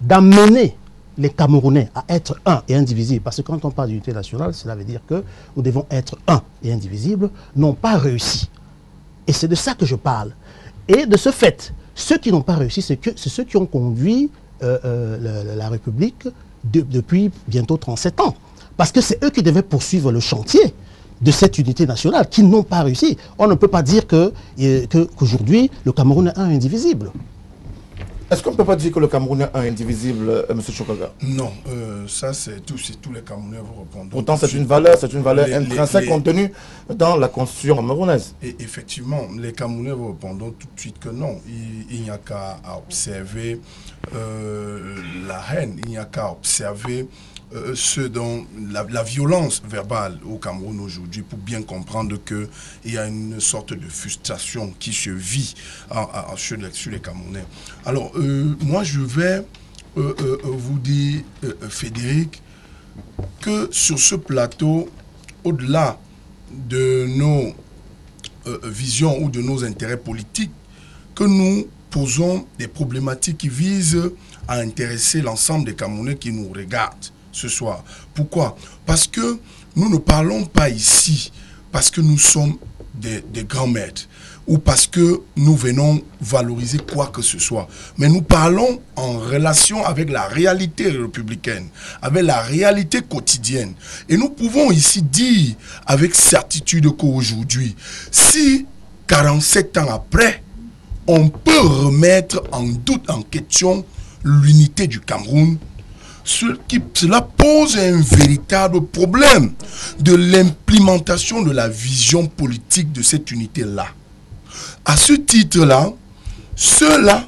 d'amener les Camerounais à être un et indivisible, parce que quand on parle d'unité nationale, cela veut dire que nous devons être un et indivisible, n'ont pas réussi. Et c'est de ça que je parle. Et de ce fait, ceux qui n'ont pas réussi, c'est ceux qui ont conduit la République depuis bientôt 37 ans. Parce que c'est eux qui devaient poursuivre le chantier de cette unité nationale, qui n'ont pas réussi. On ne peut pas dire qu'aujourd'hui, le Cameroun est un indivisible. Est-ce qu'on ne peut pas dire que le Cameroun est un indivisible, M. Chokaga? Non, ça c'est tous les Camerounais vous répondent. Pourtant, c'est une valeur intrinsèque contenue dans la constitution camerounaise. Et effectivement, les Camerounais vous répondent tout de suite que non. Il n'y a qu'à observer la haine, il n'y a qu'à observer la violence verbale au Cameroun aujourd'hui pour bien comprendre qu'il y a une sorte de frustration qui se vit sur les Camerounais. Alors, moi je vais vous dire, Frédéric, que sur ce plateau, au-delà de nos visions ou de nos intérêts politiques, que nous posons des problématiques qui visent à intéresser l'ensemble des Camerounais qui nous regardent ce soir. Pourquoi? Parce que nous ne parlons pas ici parce que nous sommes des grands maîtres ou parce que nous venons valoriser quoi que ce soit. Mais nous parlons en relation avec la réalité républicaine, avec la réalité quotidienne. Et nous pouvons ici dire avec certitude qu'aujourd'hui, si 47 ans après, on peut remettre en doute, en question, l'unité du Cameroun, cela pose un véritable problème de l'implémentation de la vision politique de cette unité-là. À ce titre-là, ceux-là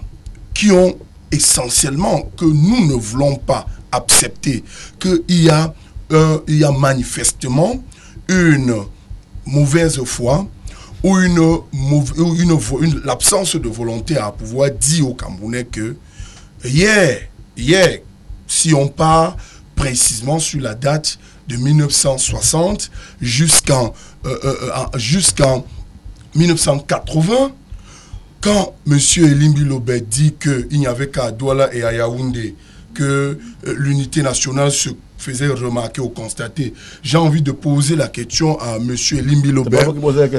qui ont essentiellement, que nous ne voulons pas accepter, qu'il y a manifestement une mauvaise foi ou l'absence de volonté à pouvoir dire aux Camerounais que si on part précisément sur la date de 1960 jusqu'en 1980, quand M. Elimbi Lobet dit qu'il n'y avait qu'à Douala et à Yaoundé que l'unité nationale se faisait remarquer ou constater, j'ai envie de poser la question à M. Elimbi Lobet,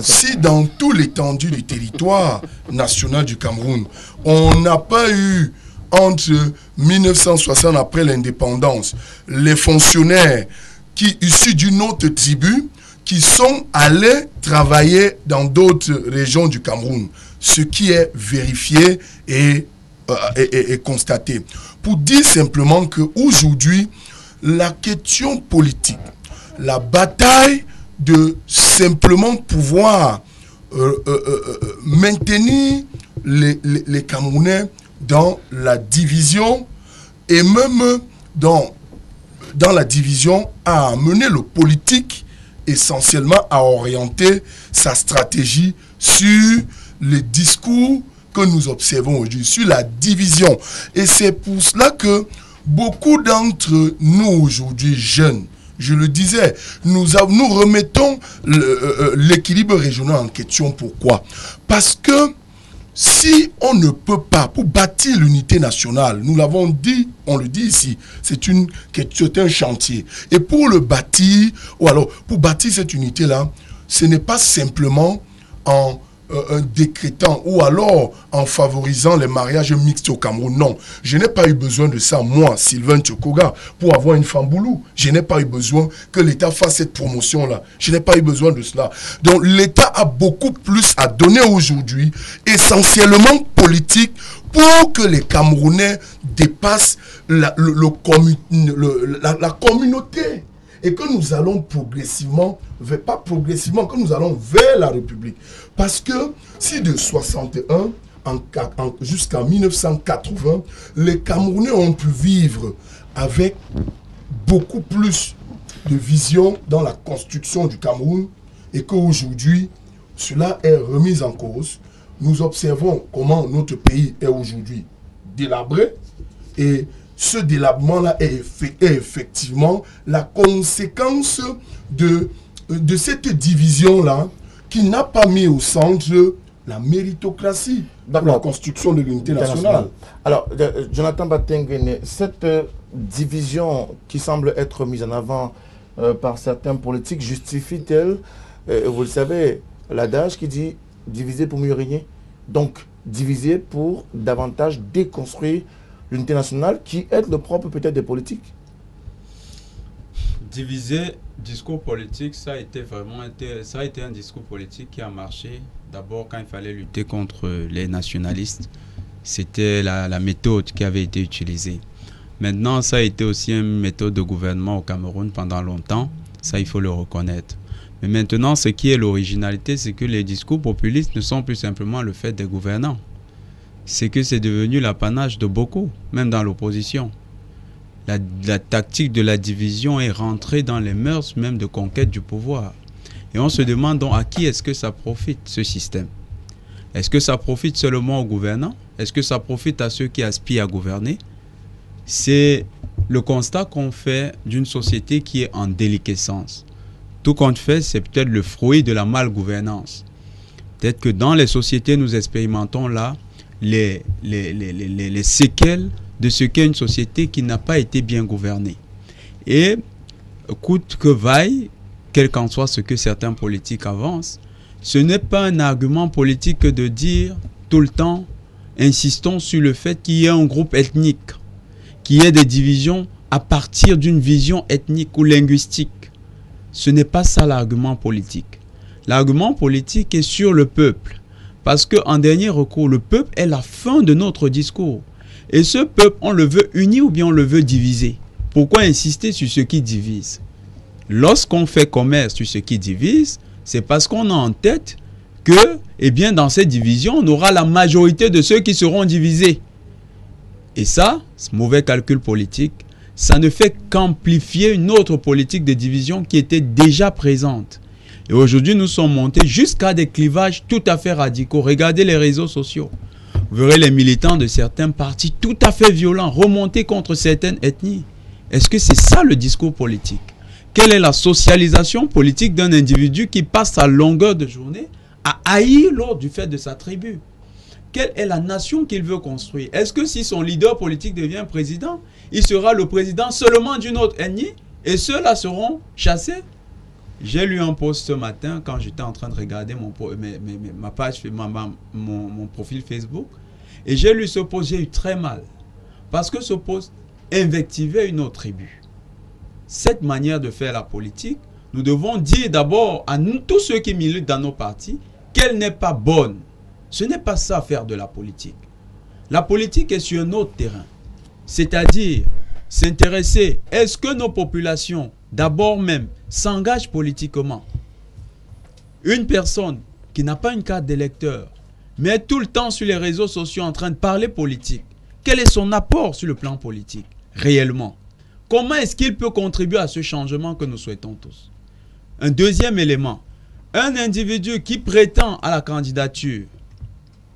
si dans tout l'étendue du territoire national du Cameroun, on n'a pas eu entre 1960 après l'indépendance, les fonctionnaires qui issus d'une autre tribu qui sont allés travailler dans d'autres régions du Cameroun, ce qui est vérifié et constaté. Pour dire simplement qu'aujourd'hui, la question politique, la bataille de simplement pouvoir maintenir les Camerounais dans la division et même dans la division a amené le politique essentiellement à orienter sa stratégie sur les discours que nous observons aujourd'hui, sur la division. Et c'est pour cela que beaucoup d'entre nous aujourd'hui jeunes, je le disais, nous remettons l'équilibre régional en question. Pourquoi? Parce que si on ne peut pas, pour bâtir l'unité nationale, nous l'avons dit, on le dit ici, c'est un chantier. Et pour le bâtir, ou alors pour bâtir cette unité-là, ce n'est pas simplement en décrétant ou alors en favorisant les mariages mixtes au Cameroun. Non, je n'ai pas eu besoin de ça, moi, Sylvain Tchokoga, pour avoir une femme boulou. Je n'ai pas eu besoin que l'État fasse cette promotion-là. Je n'ai pas eu besoin de cela. Donc l'État a beaucoup plus à donner aujourd'hui, essentiellement politique, pour que les Camerounais dépassent la communauté. Et que nous allons progressivement, pas progressivement, que nous allons vers la République. Parce que si de 61 jusqu'à 1980, les Camerounais ont pu vivre avec beaucoup plus de vision dans la construction du Cameroun et qu'aujourd'hui, cela est remis en cause. Nous observons comment notre pays est aujourd'hui délabré et ce délabrement-là est effectivement la conséquence de cette division-là qui n'a pas mis au centre la méritocratie pour la construction de l'unité nationale. Alors, Jonathan Batengene, cette division qui semble être mise en avant par certains politiques justifie-t-elle, vous le savez, l'adage qui dit diviser pour mieux régner, donc diviser pour davantage déconstruire l'unité nationale qui est le propre peut-être des politiques? Diviser, discours politique, ça a été un discours politique qui a marché. D'abord, quand il fallait lutter contre les nationalistes, c'était la méthode qui avait été utilisée. Maintenant, ça a été aussi une méthode de gouvernement au Cameroun pendant longtemps. Ça, il faut le reconnaître. Mais maintenant, ce qui est l'originalité, c'est que les discours populistes ne sont plus simplement le fait des gouvernants. C'est que c'est devenu l'apanage de beaucoup, même dans l'opposition. La tactique de la division est rentrée dans les mœurs même de conquête du pouvoir. Et on se demande donc à qui est-ce que ça profite, ce système? Est-ce que ça profite seulement aux gouvernants? Est-ce que ça profite à ceux qui aspirent à gouverner? C'est le constat qu'on fait d'une société qui est en déliquescence. Tout compte fait, c'est peut-être le fruit de la malgouvernance. Peut-être que dans les sociétés, nous expérimentons là les séquelles de ce qu'est une société qui n'a pas été bien gouvernée. Et coûte que vaille, quel qu'en soit ce que certains politiques avancent, ce n'est pas un argument politique que de dire tout le temps, insistons sur le fait qu'il y ait un groupe ethnique, qu'il y ait des divisions à partir d'une vision ethnique ou linguistique. Ce n'est pas ça l'argument politique. L'argument politique est sur le peuple. Parce qu'en dernier recours, le peuple est la fin de notre discours. Et ce peuple, on le veut uni ou bien on le veut diviser. Pourquoi insister sur ce qui divise? Lorsqu'on fait commerce sur ce qui divise, c'est parce qu'on a en tête que, eh bien, dans cette division, on aura la majorité de ceux qui seront divisés. Et ça, ce mauvais calcul politique, ça ne fait qu'amplifier une autre politique de division qui était déjà présente. Et aujourd'hui, nous sommes montés jusqu'à des clivages tout à fait radicaux. Regardez les réseaux sociaux. Vous verrez les militants de certains partis tout à fait violents remonter contre certaines ethnies. Est-ce que c'est ça le discours politique? Quelle est la socialisation politique d'un individu qui passe sa longueur de journée à haïr l'autre du fait de sa tribu? Quelle est la nation qu'il veut construire? Est-ce que si son leader politique devient président, il sera le président seulement d'une autre ethnie et ceux-là seront chassés? J'ai lu un post ce matin quand j'étais en train de regarder ma page, mon profil Facebook. Et j'ai lu ce post, j'ai eu très mal. Parce que ce post invectivait une autre tribu. Cette manière de faire la politique, nous devons dire d'abord à nous, tous ceux qui militent dans nos partis, qu'elle n'est pas bonne. Ce n'est pas ça faire de la politique. La politique est sur un autre terrain. C'est-à-dire s'intéresser, est-ce que nos populations, d'abord même, s'engagent politiquement? Une personne qui n'a pas une carte d'électeur, mais est tout le temps sur les réseaux sociaux en train de parler politique, quel est son apport sur le plan politique, réellement? Comment est-ce qu'il peut contribuer à ce changement que nous souhaitons tous? Un deuxième élément, un individu qui prétend à la candidature,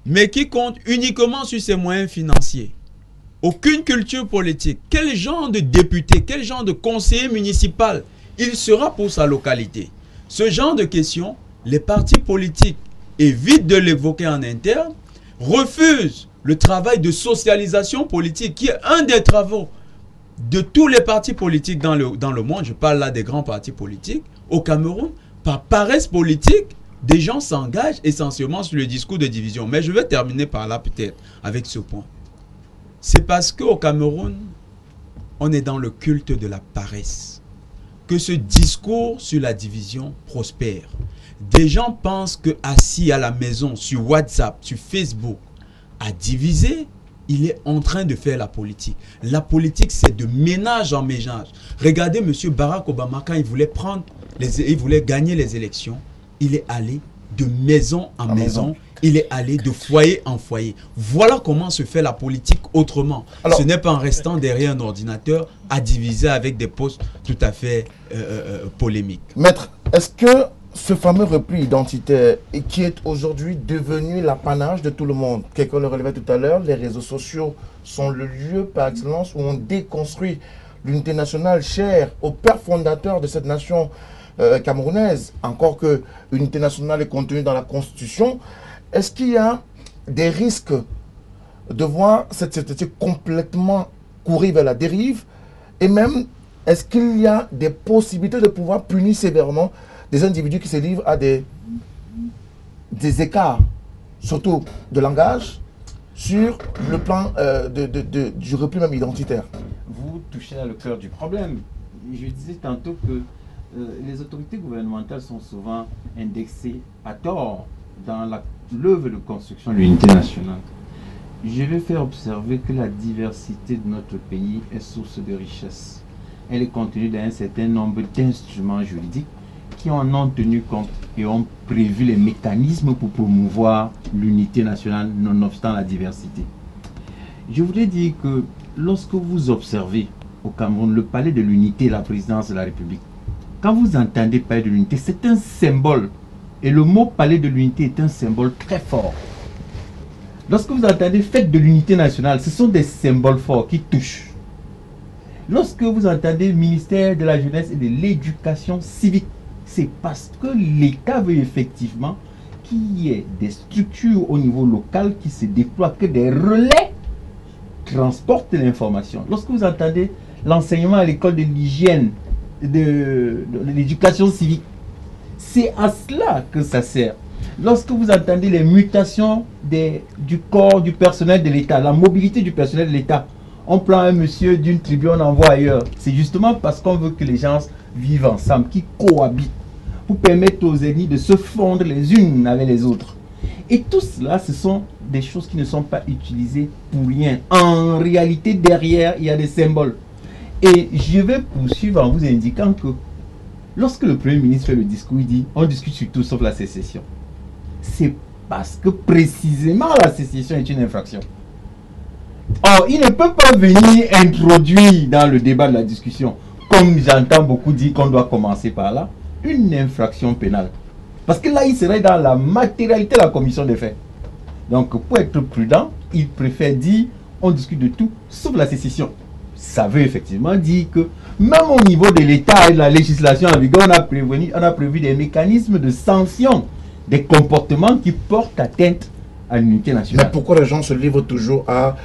mais qui compte uniquement sur ses moyens financiers, aucune culture politique, quel genre de député, quel genre de conseiller municipal il sera pour sa localité? Ce genre de questions, les partis politiques évitent de l'évoquer en interne, refusent le travail de socialisation politique qui est un des travaux de tous les partis politiques dans le monde. Je parle là des grands partis politiques au Cameroun. Par paresse politique, des gens s'engagent essentiellement sur le discours de division. Mais je vais terminer par là peut-être avec ce point. C'est parce qu'au Cameroun, on est dans le culte de la paresse que ce discours sur la division prospère. Des gens pensent que assis à la maison, sur WhatsApp, sur Facebook, à diviser, il est en train de faire la politique. La politique, c'est de ménage en ménage. Regardez M. Barack Obama, quand il voulait gagner les élections, il est allé de maison en maison. Il est allé de foyer en foyer. Voilà comment se fait la politique autrement. Alors, ce n'est pas en restant derrière un ordinateur à diviser avec des postes tout à fait polémiques. Maître, est-ce que ce fameux repli identitaire qui est aujourd'hui devenu l'apanage de tout le monde, quelqu'un le relevait tout à l'heure, les réseaux sociaux sont le lieu par excellence où on déconstruit l'unité nationale chère au père fondateur de cette nation camerounaise, encore que l'unité nationale est contenue dans la Constitution. Est-ce qu'il y a des risques de voir cette société complètement courir vers la dérive? Et même, est-ce qu'il y a des possibilités de pouvoir punir sévèrement des individus qui se livrent à des écarts, surtout de langage, sur le plan du repli même identitaire? Vous touchez à le cœur du problème. Je disais tantôt que les autorités gouvernementales sont souvent indexées à tort dans l'œuvre de construction de l'unité nationale. Je vais faire observer que la diversité de notre pays est source de richesse. Elle est contenue dans un certain nombre d'instruments juridiques qui en ont tenu compte et ont prévu les mécanismes pour promouvoir l'unité nationale nonobstant la diversité. Je voudrais dire que lorsque vous observez au Cameroun le palais de l'unité et la présidence de la République, quand vous entendez parler de l'unité, c'est un symbole. Et le mot palais de l'unité est un symbole très fort. Lorsque vous entendez fête de l'unité nationale, ce sont des symboles forts qui touchent. Lorsque vous entendez ministère de la jeunesse et de l'éducation civique, c'est parce que l'État veut effectivement qu'il y ait des structures au niveau local qui se déploient, que des relais transportent l'information. Lorsque vous entendez l'enseignement à l'école de l'hygiène, de l'éducation civique, c'est à cela que ça sert. Lorsque vous entendez les mutations du corps du personnel de l'État, la mobilité du personnel de l'État, on prend un monsieur d'une tribu, on envoie ailleurs. C'est justement parce qu'on veut que les gens vivent ensemble, qu'ils cohabitent, pour permettre aux ennemis de se fondre les unes avec les autres. Et tout cela, ce sont des choses qui ne sont pas utilisées pour rien. En réalité, derrière, il y a des symboles. Et je vais poursuivre en vous indiquant que lorsque le Premier ministre fait le discours, il dit on discute sur tout sauf la sécession. C'est parce que précisément la sécession est une infraction. Or, il ne peut pas venir introduire dans le débat de la discussion, comme j'entends beaucoup dire qu'on doit commencer par là, une infraction pénale. Parce que là, il serait dans la matérialité de la commission des faits. Donc, pour être prudent, il préfère dire on discute de tout sauf la sécession. Ça veut effectivement dire que même au niveau de l'État et de la législation en vigueur, on a prévu des mécanismes de sanction des comportements qui portent atteinte à l'unité nationale. Mais pourquoi les gens se livrent toujours à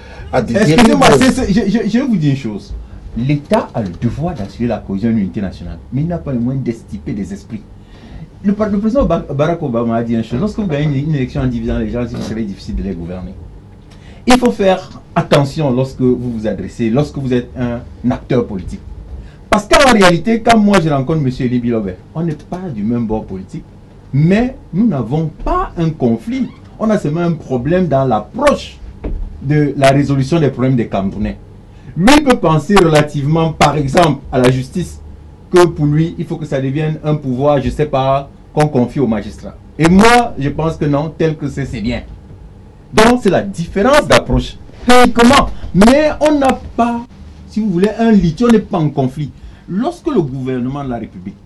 des dérives? Excusez-moi, je vais vous dire une chose. L'État a le devoir d'assurer la cohésion de l'unité nationale, mais il n'a pas le moyen d'estiper des esprits. Le président Barack Obama a dit une chose: lorsque vous gagnez une élection en divisant les gens, il serait difficile de les gouverner. Il faut faire attention lorsque vous vous adressez, lorsque vous êtes un acteur politique. Parce qu'en réalité, quand moi je rencontre M. Elie Bilobert, on n'est pas du même bord politique, mais nous n'avons pas un conflit. On a seulement un problème dans l'approche de la résolution des problèmes des Camerounais. Lui peut penser relativement, par exemple, à la justice, que pour lui, il faut que ça devienne un pouvoir, je ne sais pas, qu'on confie aux magistrats. Et moi, je pense que non, tel que c'est bien. Donc, c'est la différence d'approche. Comment? Mais on n'a pas, si vous voulez, un litige, on n'est pas en conflit. Lorsque le gouvernement de la République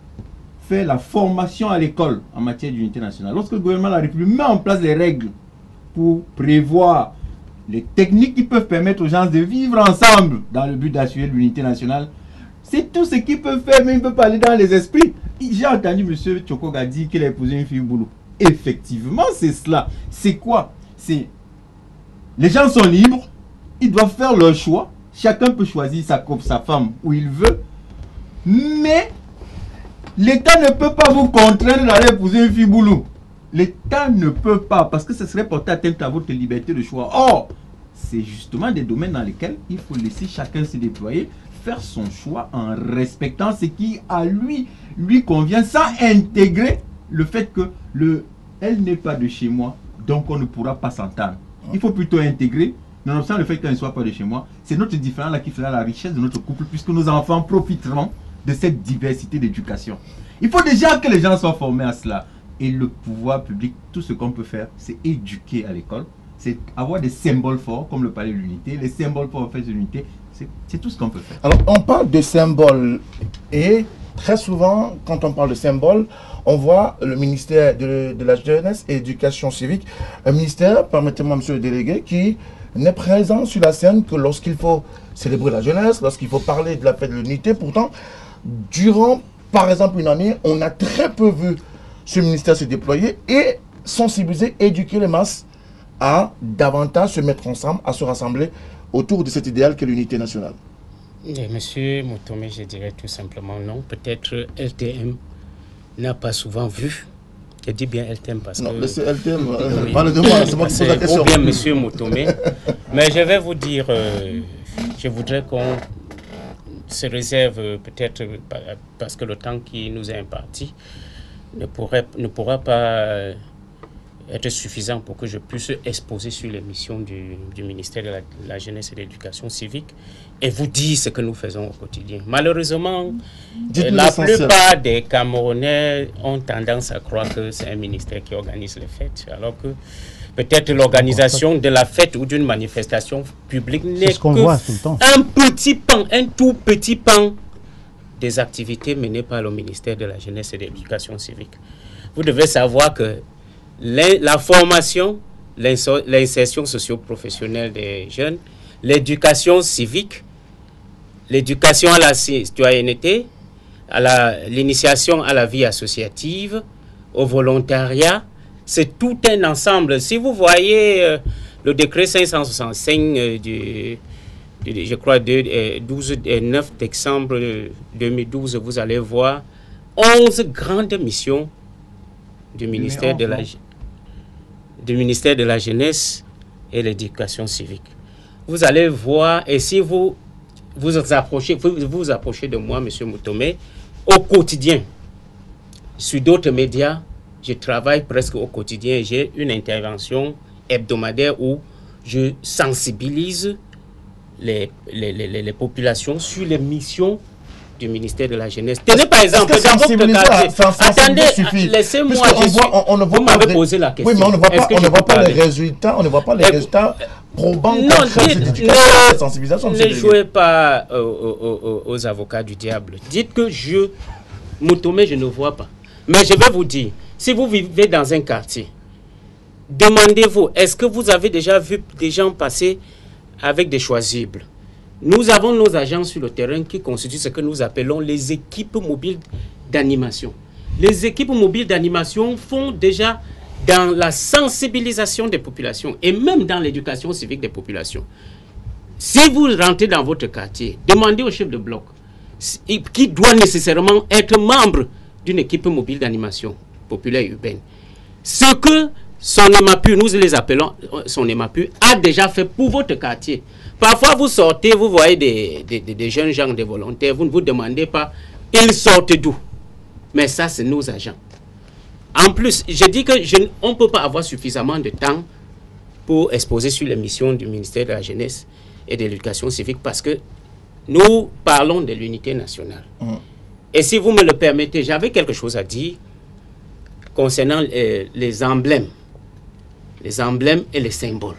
fait la formation à l'école en matière d'unité nationale, lorsque le gouvernement de la République met en place les règles pour prévoir les techniques qui peuvent permettre aux gens de vivre ensemble dans le but d'assurer l'unité nationale, c'est tout ce qu'ils peuvent faire, mais ils ne peuvent pas aller dans les esprits. J'ai entendu M. Tchokoga dire qu'il a épousé une fille boulot. Effectivement, c'est cela. C'est quoi? C'est les gens sont libres, ils doivent faire leur choix. Chacun peut choisir sa femme où il veut. Mais l'État ne peut pas vous contraindre d'aller épouser une fille boulot. l'État ne peut pas, parce que ce serait porter atteinte à votre liberté de choix. Or, c'est justement des domaines dans lesquels il faut laisser chacun se déployer, faire son choix en respectant ce qui à lui convient, sans intégrer le fait que elle n'est pas de chez moi, donc on ne pourra pas s'entendre. Il faut plutôt intégrer, nonobstant le fait qu'elle ne soit pas de chez moi, c'est notre différent là qui fera la richesse de notre couple, puisque nos enfants profiteront de cette diversité d'éducation. Il faut déjà que les gens soient formés à cela. Et le pouvoir public, tout ce qu'on peut faire, c'est éduquer à l'école, c'est avoir des symboles forts, comme le palais de l'unité, les symboles forts en fait de l'unité, c'est tout ce qu'on peut faire. Alors, on parle de symboles, et très souvent, quand on parle de symboles, on voit le ministère de la Jeunesse et Éducation civique, un ministère, permettez-moi, monsieur le délégué, qui n'est présent sur la scène que lorsqu'il faut célébrer la jeunesse, lorsqu'il faut parler de la fête de l'unité. Pourtant, durant, par exemple, une année, on a très peu vu ce ministère se déployer et sensibiliser, éduquer les masses à davantage se mettre ensemble, à se rassembler autour de cet idéal qu'est l'unité nationale. Monsieur Moutomé, je dirais tout simplement non. Peut-être LTM n'a pas souvent vu. Je dis bien LTM parce non, que... Non, mais c'est LTM, parle de moi, c'est moi qui pose la question. Ou bien monsieur Moutomé. Mais je vais vous dire, je voudrais qu'on se réserve peut-être, parce que le temps qui nous est imparti ne pourra pas être suffisant pour que je puisse exposer sur les missions du ministère de la Jeunesse et de l'Éducation civique et vous dire ce que nous faisons au quotidien. Malheureusement, la plupart des Camerounais ont tendance à croire que c'est un ministère qui organise les fêtes, alors que peut-être l'organisation de la fête ou d'une manifestation publique n'est qu'un petit pan, un tout petit pan des activités menées par le ministère de la Jeunesse et de l'Éducation civique. Vous devez savoir que la formation, l'insertion socio-professionnelle des jeunes, l'éducation civique, l'éducation à la citoyenneté, à l'initiation à la vie associative, au volontariat, c'est tout un ensemble. Si vous voyez le décret 565 je crois, 9 décembre 2012, vous allez voir 11 grandes missions du ministère de la Jeunesse et l'Éducation civique. Vous allez voir, et si vous approchez de moi, monsieur Moutomé, au quotidien, sur d'autres médias, je travaille presque au quotidien, j'ai une intervention hebdomadaire où je sensibilise les populations sur les missions du ministère de la Jeunesse. Tenez par exemple, dans votre quartier, attendez, laissez-moi, vous m'avez posé la question. Oui, mais on ne voit pas les résultats, probants de sensibilisation. Ne jouez pas aux avocats du diable. Dites que Moutomé, je ne vois pas. Mais je vais vous dire, si vous vivez dans un quartier, demandez-vous, est-ce que vous avez déjà vu des gens passer avec des choisibles? Nous avons nos agents sur le terrain qui constituent ce que nous appelons les équipes mobiles d'animation. Les équipes mobiles d'animation font déjà dans la sensibilisation des populations et même dans l'éducation civique des populations. Si vous rentrez dans votre quartier, demandez au chef de bloc qui doit nécessairement être membre d'une équipe mobile d'animation populaire urbaine. Ce que son EMAPU, nous les appelons son EMAPU, a déjà fait pour votre quartier. Parfois, vous sortez, vous voyez des jeunes gens, des volontaires, vous ne vous demandez pas, ils sortent d'où. Mais ça, c'est nos agents. En plus, je dis qu'on ne peut pas avoir suffisamment de temps pour exposer sur les missions du ministère de la Jeunesse et de l'Éducation civique parce que nous parlons de l'unité nationale. Et si vous me le permettez, j'avais quelque chose à dire concernant les emblèmes et les symboles.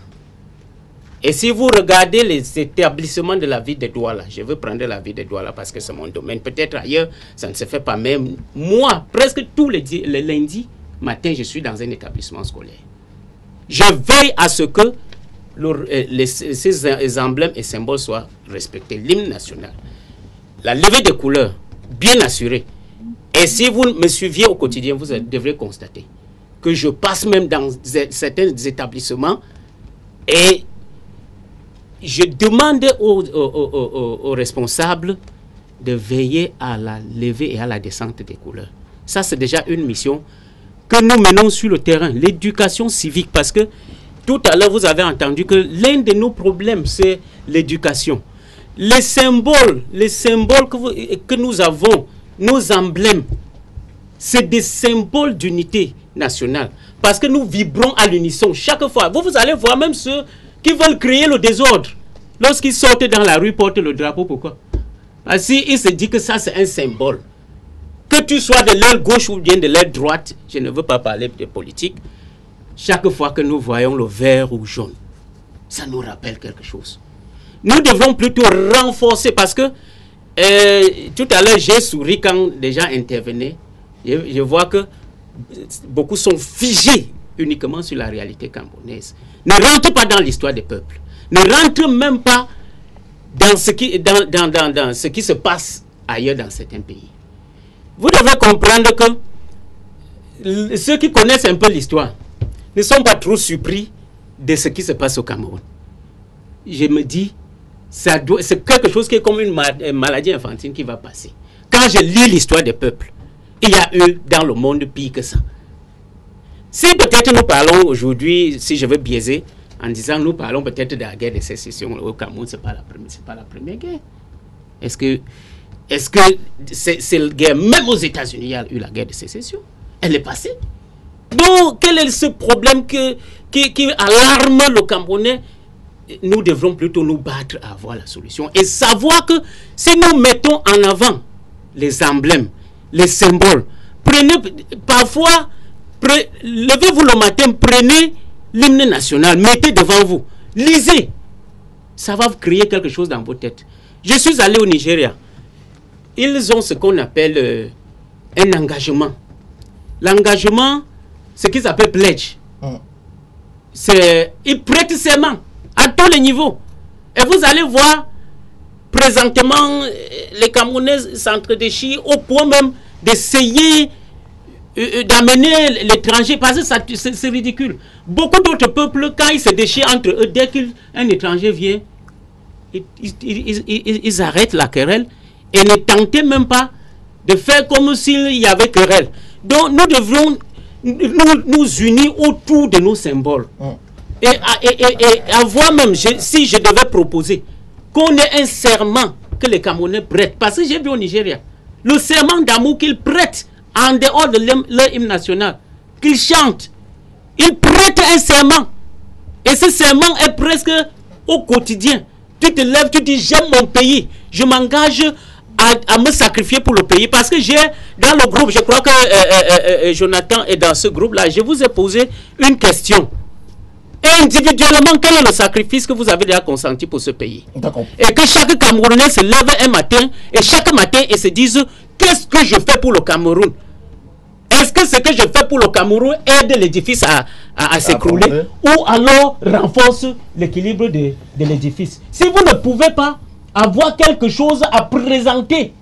Et si vous regardez les établissements de la ville de Douala, je veux prendre la ville de Douala parce que c'est mon domaine, peut-être ailleurs, ça ne se fait pas, même moi, presque tous les lundis matin, je suis dans un établissement scolaire. Je veille à ce que ces emblèmes et symboles soient respectés. L'hymne national, la levée des couleurs, bien assurée. Et si vous me suiviez au quotidien, vous devrez constater que je passe même dans certains établissements et je demande aux responsables de veiller à la levée et à la descente des couleurs. Ça, c'est déjà une mission que nous menons sur le terrain, l'éducation civique, parce que tout à l'heure, vous avez entendu que l'un de nos problèmes, c'est l'éducation. Les symboles que nous avons, nos emblèmes, c'est des symboles d'unité nationale. Parce que nous vibrons à l'unisson chaque fois. Vous allez voir même ceux qui veulent créer le désordre. Lorsqu'ils sortent dans la rue, portent le drapeau. Pourquoi? Parce qu'ils se disent que ça, c'est un symbole. Que tu sois de l'aile gauche ou bien de l'aile droite, je ne veux pas parler de politique, chaque fois que nous voyons le vert ou jaune, ça nous rappelle quelque chose. Nous devons plutôt renforcer parce que tout à l'heure, j'ai souri quand des gens intervenaient. Je vois que beaucoup sont figés uniquement sur la réalité camerounaise. Ne rentrent pas dans l'histoire des peuples. Ne rentrent même pas dans ce qui se passe ailleurs dans certains pays. Vous devez comprendre que ceux qui connaissent un peu l'histoire ne sont pas trop surpris de ce qui se passe au Cameroun. Je me dis, c'est quelque chose qui est comme une maladie infantile qui va passer. Quand je lis l'histoire des peuples, il y a eu dans le monde pire que ça. Si peut-être nous parlons aujourd'hui, si je veux biaiser, en disant nous parlons peut-être de la guerre de sécession au Cameroun, ce n'est pas la première guerre. Est-ce que c'est la guerre, même aux États-Unis, il y a eu la guerre de sécession. Elle est passée. Donc, quel est ce problème qui alarme le Camerounais? Nous devrons plutôt nous battre à avoir la solution et savoir que si nous mettons en avant les emblèmes, les symboles, parfois, levez-vous le matin, prenez l'hymne national, mettez devant vous, lisez. Ça va créer quelque chose dans vos têtes. Je suis allé au Nigeria. Ils ont ce qu'on appelle un engagement. L'engagement, ce qu'ils appellent pledge. Ils prêtent serment à tous les niveaux. Et vous allez voir, présentement, les Camerounais s'entredéchirent au point même d'essayer d'amener l'étranger, parce que c'est ridicule. Beaucoup d'autres peuples, quand ils se déchirent entre eux, dès qu'un étranger vient, ils arrêtent la querelle et ne tentez même pas de faire comme s'il y avait querelle. Donc nous devons nous unir autour de nos symboles. Et avoir même, si je devais proposer, qu'on ait un serment que les Camerounais prêtent. Parce que j'ai vu au Nigeria, le serment d'amour qu'ils prêtent en dehors de leur hymne national, qu'ils chantent. Ils prêtent un serment. Et ce serment est presque au quotidien. Tu te lèves, tu dis j'aime mon pays, je m'engage à me sacrifier pour le pays. Parce que j'ai, dans le groupe, je crois que Jonathan est dans ce groupe-là, je vous ai posé une question. Individuellement, quel est le sacrifice que vous avez déjà consenti pour ce pays? Et que chaque Camerounais se lève un matin, et chaque matin, et se dise, qu'est-ce que je fais pour le Cameroun? Est-ce que ce que je fais pour le Cameroun aide l'édifice à s'écrouler, ou alors renforce l'équilibre de l'édifice? Si vous ne pouvez pas avoir quelque chose à présenter,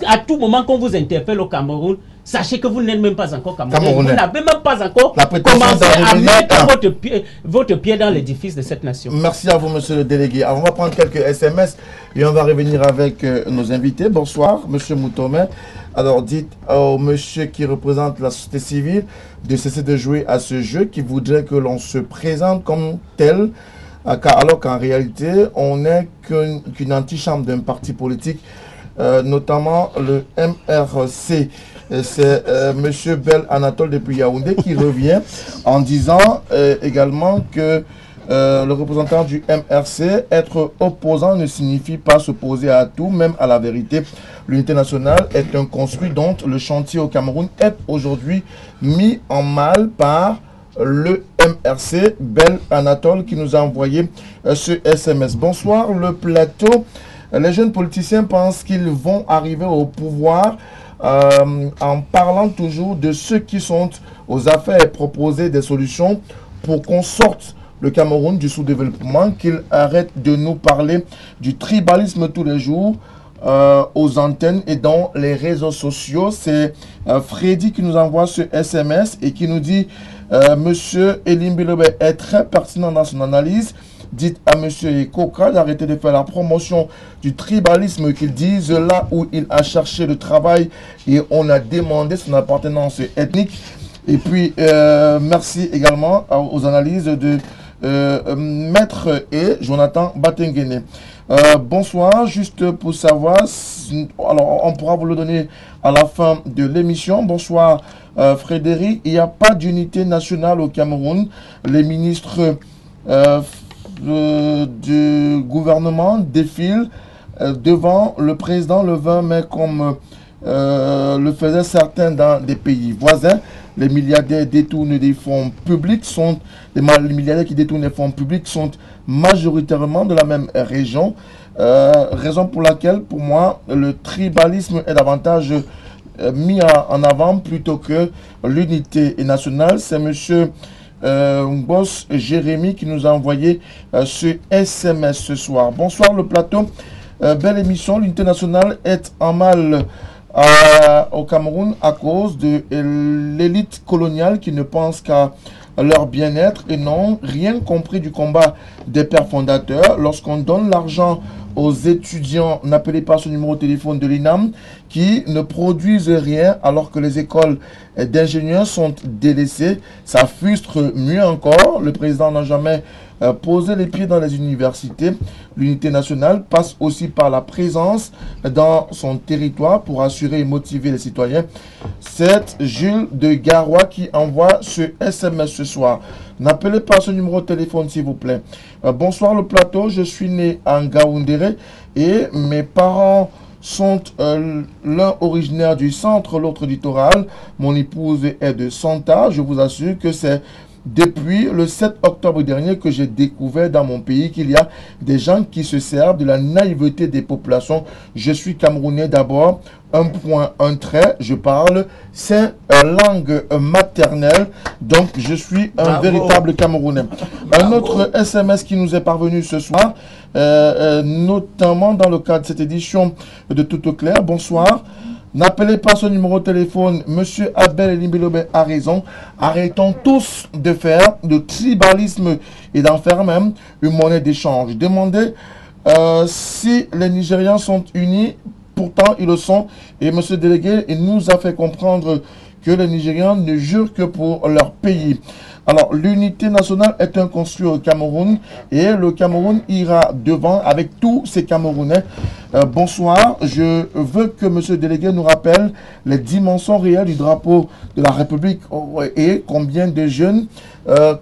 à tout moment qu'on vous interpelle au Cameroun, sachez que vous n'êtes même pas encore Camerounais. Vous n'avez même pas encore commencé à mettre votre pied dans l'édifice de cette nation. Merci à vous, monsieur le délégué. Alors, on va prendre quelques SMS et on va revenir avec nos invités. Bonsoir, monsieur Moutomé. Alors, dites au monsieur qui représente la société civile de cesser de jouer à ce jeu, qui voudrait que l'on se présente comme tel, alors qu'en réalité, on n'est qu'une antichambre d'un parti politique, notamment le MRC. C'est M. Bel Anatole depuis Yaoundé qui revient en disant également que le représentant du MRC, être opposant ne signifie pas s'opposer à tout, même à la vérité. L'unité nationale est un construit dont le chantier au Cameroun est aujourd'hui mis en mal par le MRC. Bel Anatole qui nous a envoyé ce SMS. Bonsoir, le plateau. Les jeunes politiciens pensent qu'ils vont arriver au pouvoir en parlant toujours de ceux qui sont aux affaires et proposer des solutions pour qu'on sorte le Cameroun du sous-développement, qu'ils arrêtent de nous parler du tribalisme tous les jours aux antennes et dans les réseaux sociaux. C'est Freddy qui nous envoie ce SMS et qui nous dit Monsieur Elim Bilobe est très pertinent dans son analyse, dites à M. Ekoka d'arrêter de faire la promotion du tribalisme qu'ils disent là où il a cherché le travail et on a demandé son appartenance ethnique. Et puis, merci également aux analyses de Maître et Jonathan Batengene. Bonsoir, juste pour savoir, alors on pourra vous le donner à la fin de l'émission. Bonsoir Frédéric, il n'y a pas d'unité nationale au Cameroun. Les ministres du gouvernement défilent devant le président le 20 mai comme le faisaient certains dans des pays voisins. Les milliardaires détournent des fonds publics les milliardaires qui détournent des fonds publics sont majoritairement de la même région. Raison pour laquelle, pour moi, le tribalisme est davantage mis en avant plutôt que l'unité nationale. C'est M. Boss Jérémy qui nous a envoyé ce SMS ce soir. Bonsoir le plateau. Belle émission. L'unité nationale est en mal au Cameroun à cause de l'élite coloniale qui ne pense qu'à leur bien-être et n'ont rien compris du combat des pères fondateurs. Lorsqu'on donne l'argent aux étudiants, n'appelez pas ce numéro de téléphone de l'INAM, qui ne produisent rien alors que les écoles d'ingénieurs sont délaissées. Ça frustre mieux encore. Le président n'a jamais posé les pieds dans les universités. L'unité nationale passe aussi par la présence dans son territoire pour assurer et motiver les citoyens. C'est Jules de Garoua qui envoie ce SMS ce soir. N'appelez pas ce numéro de téléphone s'il vous plaît. Bonsoir le plateau, je suis né en Gaoundéré et mes parents sont l'un originaire du centre, l'autre du littoral. Mon épouse est de Santa. Je vous assure que c'est depuis le 7 octobre dernier que j'ai découvert dans mon pays qu'il y a des gens qui se servent de la naïveté des populations. Je suis Camerounais d'abord, un point, un trait, je parle, c'est langue maternelle, donc je suis un véritable Camerounais. Un autre SMS qui nous est parvenu ce soir, notamment dans le cadre de cette édition de Tout au clair. Bonsoir. N'appelez pas ce numéro de téléphone. Monsieur Abel Elimbilobé a raison. Arrêtons tous de faire du tribalisme et d'en faire même une monnaie d'échange. Demandez si les Nigérians sont unis. Pourtant, ils le sont. Et monsieur le délégué, il nous a fait comprendre que les Nigérians ne jurent que pour leur pays. Alors, l'unité nationale est un construit au Cameroun et le Cameroun ira devant avec tous ces Camerounais. Bonsoir, je veux que monsieur le délégué nous rappelle les dimensions réelles du drapeau de la République et combien de jeunes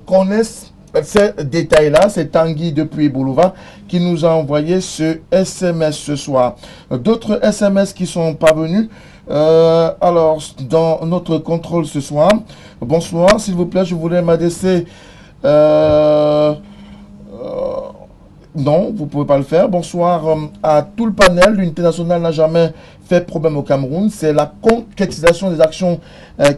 connaissent ces détails-là. C'est Tanguy depuis Boulova qui nous a envoyé ce SMS ce soir. D'autres SMS qui sont parvenus. Alors, dans notre contrôle ce soir, bonsoir, s'il vous plaît, je voulais m'adresser. Non, vous ne pouvez pas le faire. Bonsoir à tout le panel. L'unité nationale n'a jamais fait problème au Cameroun. C'est la concrétisation des actions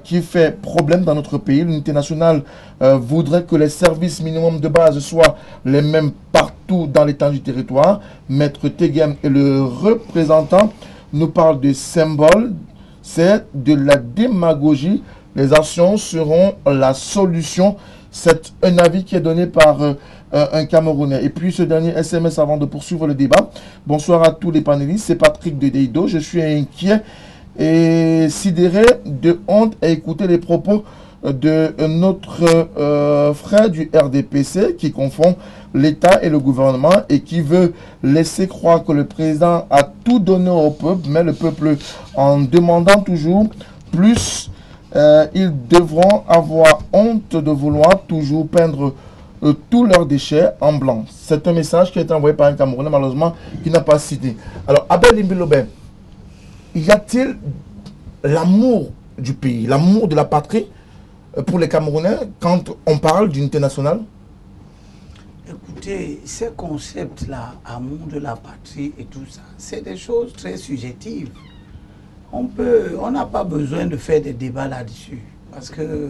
qui fait problème dans notre pays. L'unité nationale voudrait que les services minimums de base soient les mêmes partout dans l'étendue du territoire. Maître Tegem et le représentant nous parle de symboles, c'est de la démagogie. Les actions seront la solution. C'est un avis qui est donné par un Camerounais. Et puis ce dernier SMS avant de poursuivre le débat. Bonsoir à tous les panélistes, c'est Patrick de Deido. Je suis inquiet et sidéré de honte à écouter les propos de notre frère du RDPC qui confond l'État et le gouvernement et qui veut laisser croire que le président a tout donné au peuple, mais le peuple, en demandant toujours plus, ils devront avoir honte de vouloir toujours peindre tous leurs déchets en blanc. C'est un message qui a été envoyé par un Camerounais, malheureusement, qui n'a pas cité. Alors, Abel Imbilobé, y a-t-il l'amour du pays, l'amour de la patrie pour les Camerounais quand on parle d'unité nationale? Écoutez, ces concepts-là, amour de la patrie et tout ça, c'est des choses très subjectives. On n'a pas besoin de faire des débats là-dessus, parce que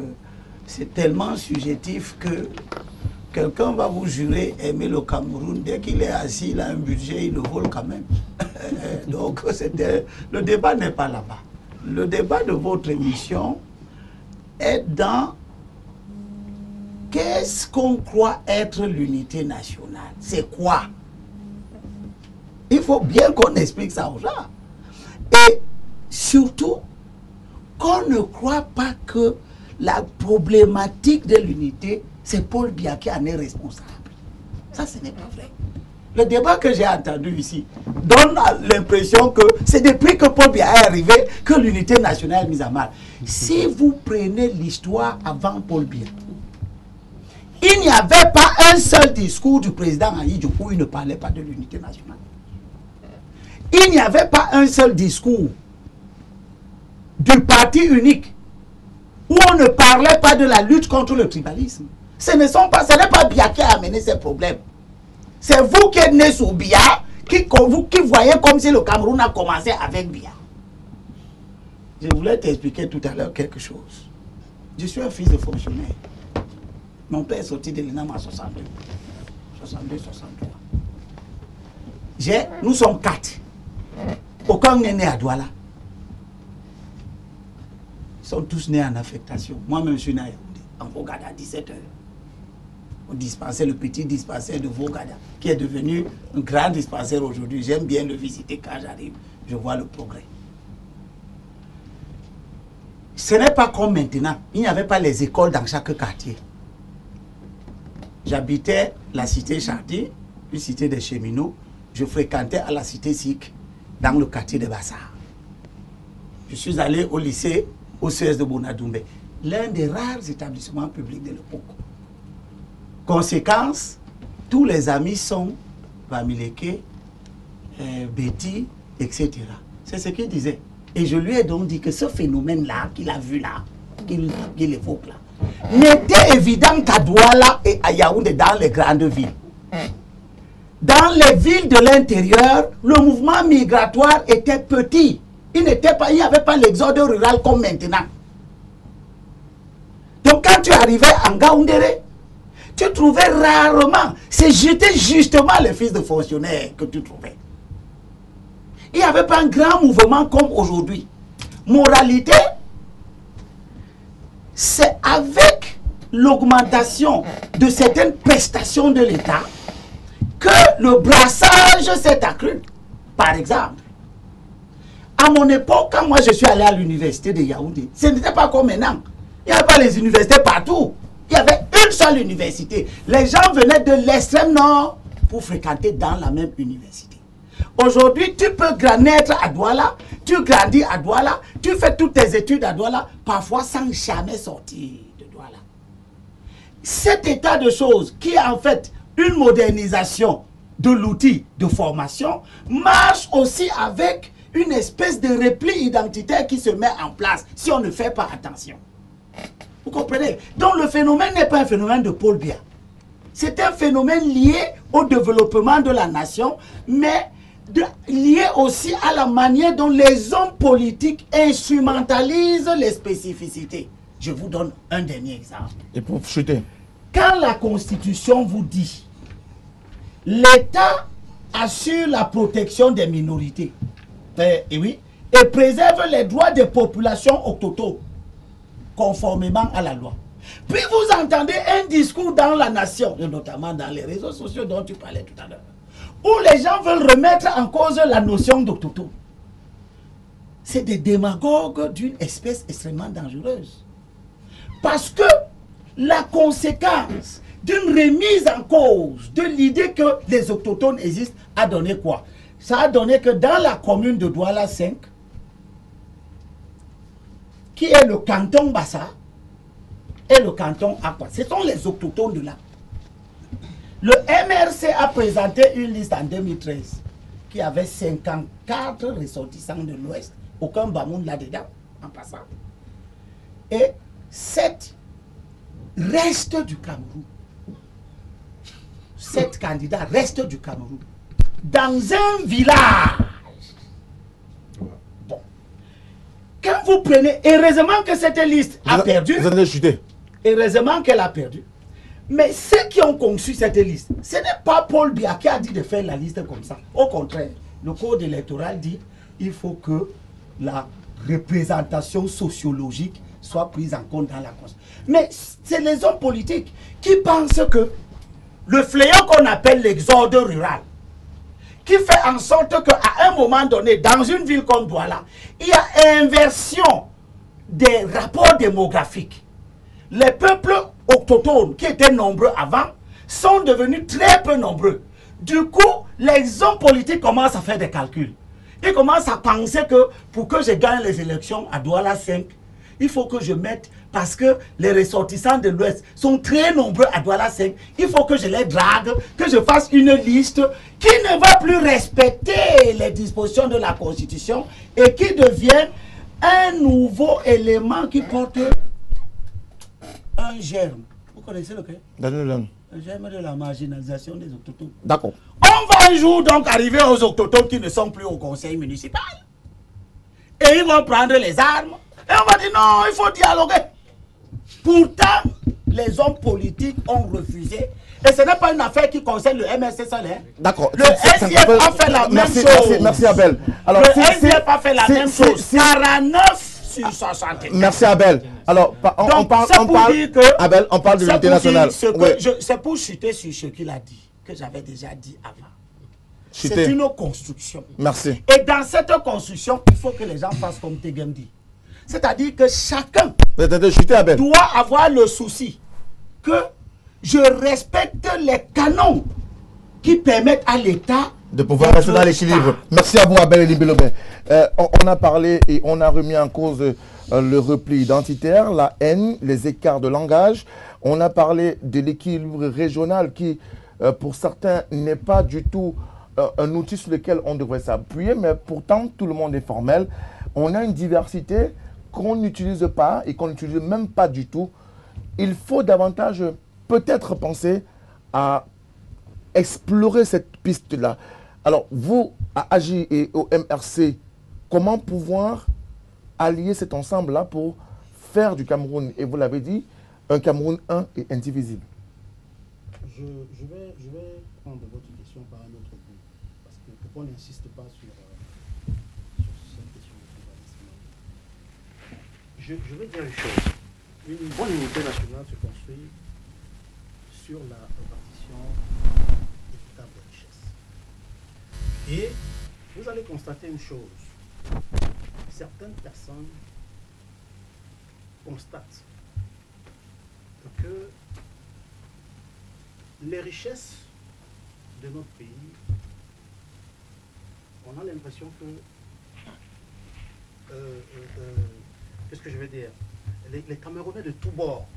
c'est tellement subjectif que quelqu'un va vous jurer aimer le Cameroun. Dès qu'il est assis, il a un budget, il le vole quand même. Donc, le débat n'est pas là-bas. Le débat de votre émission est dans qu'est-ce qu'on croit être l'unité nationale? C'est quoi? Il faut bien qu'on explique ça aux gens. Et surtout, qu'on ne croit pas que la problématique de l'unité, c'est Paul Biya qui en est responsable. Ça, ce n'est pas vrai. Le débat que j'ai entendu ici donne l'impression que c'est depuis que Paul Biya est arrivé que l'unité nationale est mise à mal. Si vous prenez l'histoire avant Paul Biya, il n'y avait pas un seul discours du président Ahidjo où il ne parlait pas de l'unité nationale. Il n'y avait pas un seul discours du parti unique où on ne parlait pas de la lutte contre le tribalisme. Ce n'est pas Biya qui a amené ces problèmes. C'est vous qui êtes né sous Biya, qui voyez comme si le Cameroun a commencé avec Biya. Je voulais t'expliquer tout à l'heure quelque chose. Je suis un fils de fonctionnaire. Mon père est sorti de l'ENAM en 62. 62, 63. Nous sommes 4. Aucun n'est né à Douala. Ils sont tous nés en affectation. Moi-même, je suis né à Yaoundé, en Vogada, à 17h. Au dispensaire, le petit dispensaire de Vogada, qui est devenu un grand dispensaire aujourd'hui. J'aime bien le visiter quand j'arrive. Je vois le progrès. Ce n'est pas comme maintenant. Il n'y avait pas les écoles dans chaque quartier. J'habitais la cité Chardy, une cité des cheminots. Je fréquentais à la cité Sikh, dans le quartier de Bassar. Je suis allé au lycée, au CS de Bonadoumbe, l'un des rares établissements publics de l'époque. Conséquence, tous les amis sont Bamileke, Betty, etc. C'est ce qu'il disait. Et je lui ai donc dit que ce phénomène-là, qu'il a vu là, qu'il évoque là, n'était évident qu'à Douala et à Yaoundé, dans les grandes villes. Dans les villes de l'intérieur, le mouvement migratoire était petit. Il n'y avait pas l'exode rural comme maintenant. Donc quand tu arrivais en Gaoundéré, tu trouvais rarement, c'était justement les fils de fonctionnaires que tu trouvais. Il n'y avait pas un grand mouvement comme aujourd'hui. Moralité, c'est avec l'augmentation de certaines prestations de l'État que le brassage s'est accru. Par exemple, à mon époque, quand moi je suis allé à l'université de Yaoundé, ce n'était pas comme maintenant. Il n'y avait pas les universités partout. Il y avait une seule université. Les gens venaient de l'extrême nord pour fréquenter dans la même université. Aujourd'hui, tu peux naître à Douala, tu grandis à Douala, tu fais toutes tes études à Douala, parfois sans jamais sortir de Douala. Cet état de choses qui est en fait une modernisation de l'outil de formation marche aussi avec une espèce de repli identitaire qui se met en place si on ne fait pas attention. Vous comprenez? Donc le phénomène n'est pas un phénomène de Paul Biya. C'est un phénomène lié au développement de la nation, mais lié aussi à la manière dont les hommes politiques instrumentalisent les spécificités. Je vous donne un dernier exemple. Et pour chuter. Quand la Constitution vous dit l'État assure la protection des minorités et préserve les droits des populations autochtones conformément à la loi. Puis vous entendez un discours dans la nation, et notamment dans les réseaux sociaux dont tu parlais tout à l'heure, où les gens veulent remettre en cause la notion d'autochtone. C'est des démagogues d'une espèce extrêmement dangereuse. Parce que la conséquence d'une remise en cause de l'idée que les autochtones existent a donné quoi? Ça a donné que dans la commune de Douala 5, qui est le canton Bassa et le canton Akwa, ce sont les autochtones de là. Le MRC a présenté une liste en 2013 qui avait 54 ressortissants de l'Ouest, aucun Bamoun là-dedans, en passant. Et 7 restent du Cameroun. 7 candidats restent du Cameroun. Dans un village. Bon. Quand vous prenez, heureusement que cette liste a perdu. Vous allez chuter. Heureusement qu'elle a perdu. Mais ceux qui ont conçu cette liste, ce n'est pas Paul Biya qui a dit de faire la liste comme ça. Au contraire, le code électoral dit qu'il faut que la représentation sociologique soit prise en compte dans la Constitution. Mais c'est les hommes politiques qui pensent que le fléau qu'on appelle l'exode rural, qui fait en sorte qu'à un moment donné, dans une ville comme Douala, il y a inversion des rapports démographiques. Les peuples autochtones qui étaient nombreux avant sont devenus très peu nombreux. Du coup, les hommes politiques commencent à faire des calculs. Ils commencent à penser que pour que je gagne les élections à Douala 5, il faut que je mette, parce que les ressortissants de l'Ouest sont très nombreux à Douala 5, il faut que je les drague, que je fasse une liste qui ne va plus respecter les dispositions de la Constitution et qui devienne un nouveau élément qui porte un germe. Vous connaissez lequel? Un germe de la marginalisation des autochtones. D'accord. On va un jour donc arriver aux autochtones qui ne sont plus au conseil municipal. Et ils vont prendre les armes. Et on va dire non, il faut dialoguer. Pourtant, les hommes politiques ont refusé. Et ce n'est pas une affaire qui concerne le MSC seul. D'accord. Le SDF a fait la même chose. Merci Abel. Alors, le SDF a fait la même chose. 49 sur 60. Merci Abel. Alors, on parle de l'unité nationale. C'est pour chuter sur ce qu'il a dit, que j'avais déjà dit avant. C'est une construction. Merci. Et dans cette construction, il faut que les gens fassent comme Tegem dit. C'est-à-dire que chacun doit avoir le souci que je respecte les canons qui permettent à l'État de pouvoir rester dans l'équilibre. Merci à vous, Abel et Libelobé. On a parlé et on a remis en cause le repli identitaire, la haine, les écarts de langage. On a parlé de l'équilibre régional qui, pour certains, n'est pas du tout un outil sur lequel on devrait s'appuyer, mais pourtant, tout le monde est formel. On a une diversité qu'on n'utilise pas et qu'on n'utilise même pas du tout. Il faut davantage peut-être penser à explorer cette piste-là. Alors, vous, à AGI et au MRC, comment pouvoir allier cet ensemble-là pour faire du Cameroun, et vous l'avez dit, un Cameroun un et indivisible? Je vais prendre votre question par un autre bout, parce que pourquoi on n'insiste pas sur cette question du pluralisme? Je veux dire une chose. Une bonne unité nationale se construit sur la répartition équitable des richesses. Et vous allez constater une chose. Certaines personnes constatent que les richesses de notre pays, on a l'impression que, qu'est-ce que je veux dire, les Camerounais de tous bords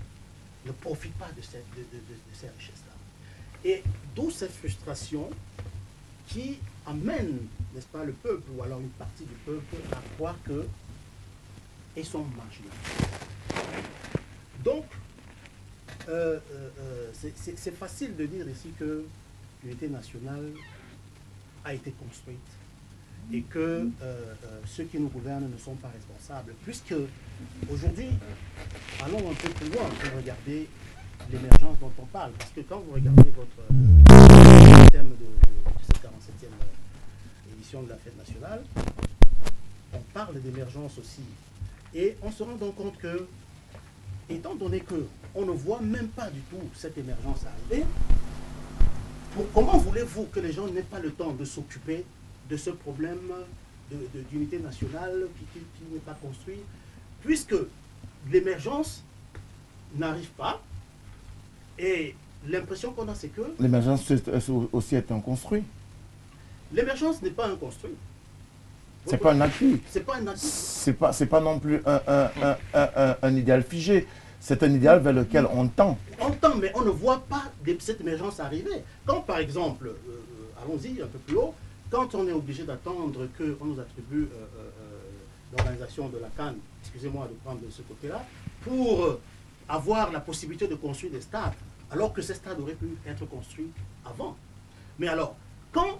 ne profitent pas de ces richesses-là. Et d'où cette frustration qui amène, n'est-ce pas, le peuple, ou alors une partie du peuple, à croire qu'ils sont marginalisés. Donc, c'est facile de dire ici que l'unité nationale a été construite et que ceux qui nous gouvernent ne sont pas responsables, puisque aujourd'hui, allons un peu plus loin pour regarder l'émergence dont on parle, parce que quand vous regardez votre thème de cette 47e édition de la fête nationale, on parle d'émergence aussi, et on se rend donc compte que, étant donné qu'on ne voit même pas du tout cette émergence arriver, comment voulez-vous que les gens n'aient pas le temps de s'occuper de ce problème d'unité nationale qui n'est pas construit, puisque l'émergence n'arrive pas, et l'impression qu'on a, c'est que... L'émergence aussi est un construit. L'émergence n'est pas un construit. C'est pas un acquis. C'est pas un acquis. C'est pas non plus un idéal figé. C'est un idéal vers lequel on tend. On tend, mais on ne voit pas cette émergence arriver. Quand, par exemple, allons-y un peu plus haut, quand on est obligé d'attendre qu'on nous attribue l'organisation de la CAN, excusez-moi de prendre de ce côté-là, pour avoir la possibilité de construire des stades, alors que ces stades auraient pu être construits avant. Mais alors, quand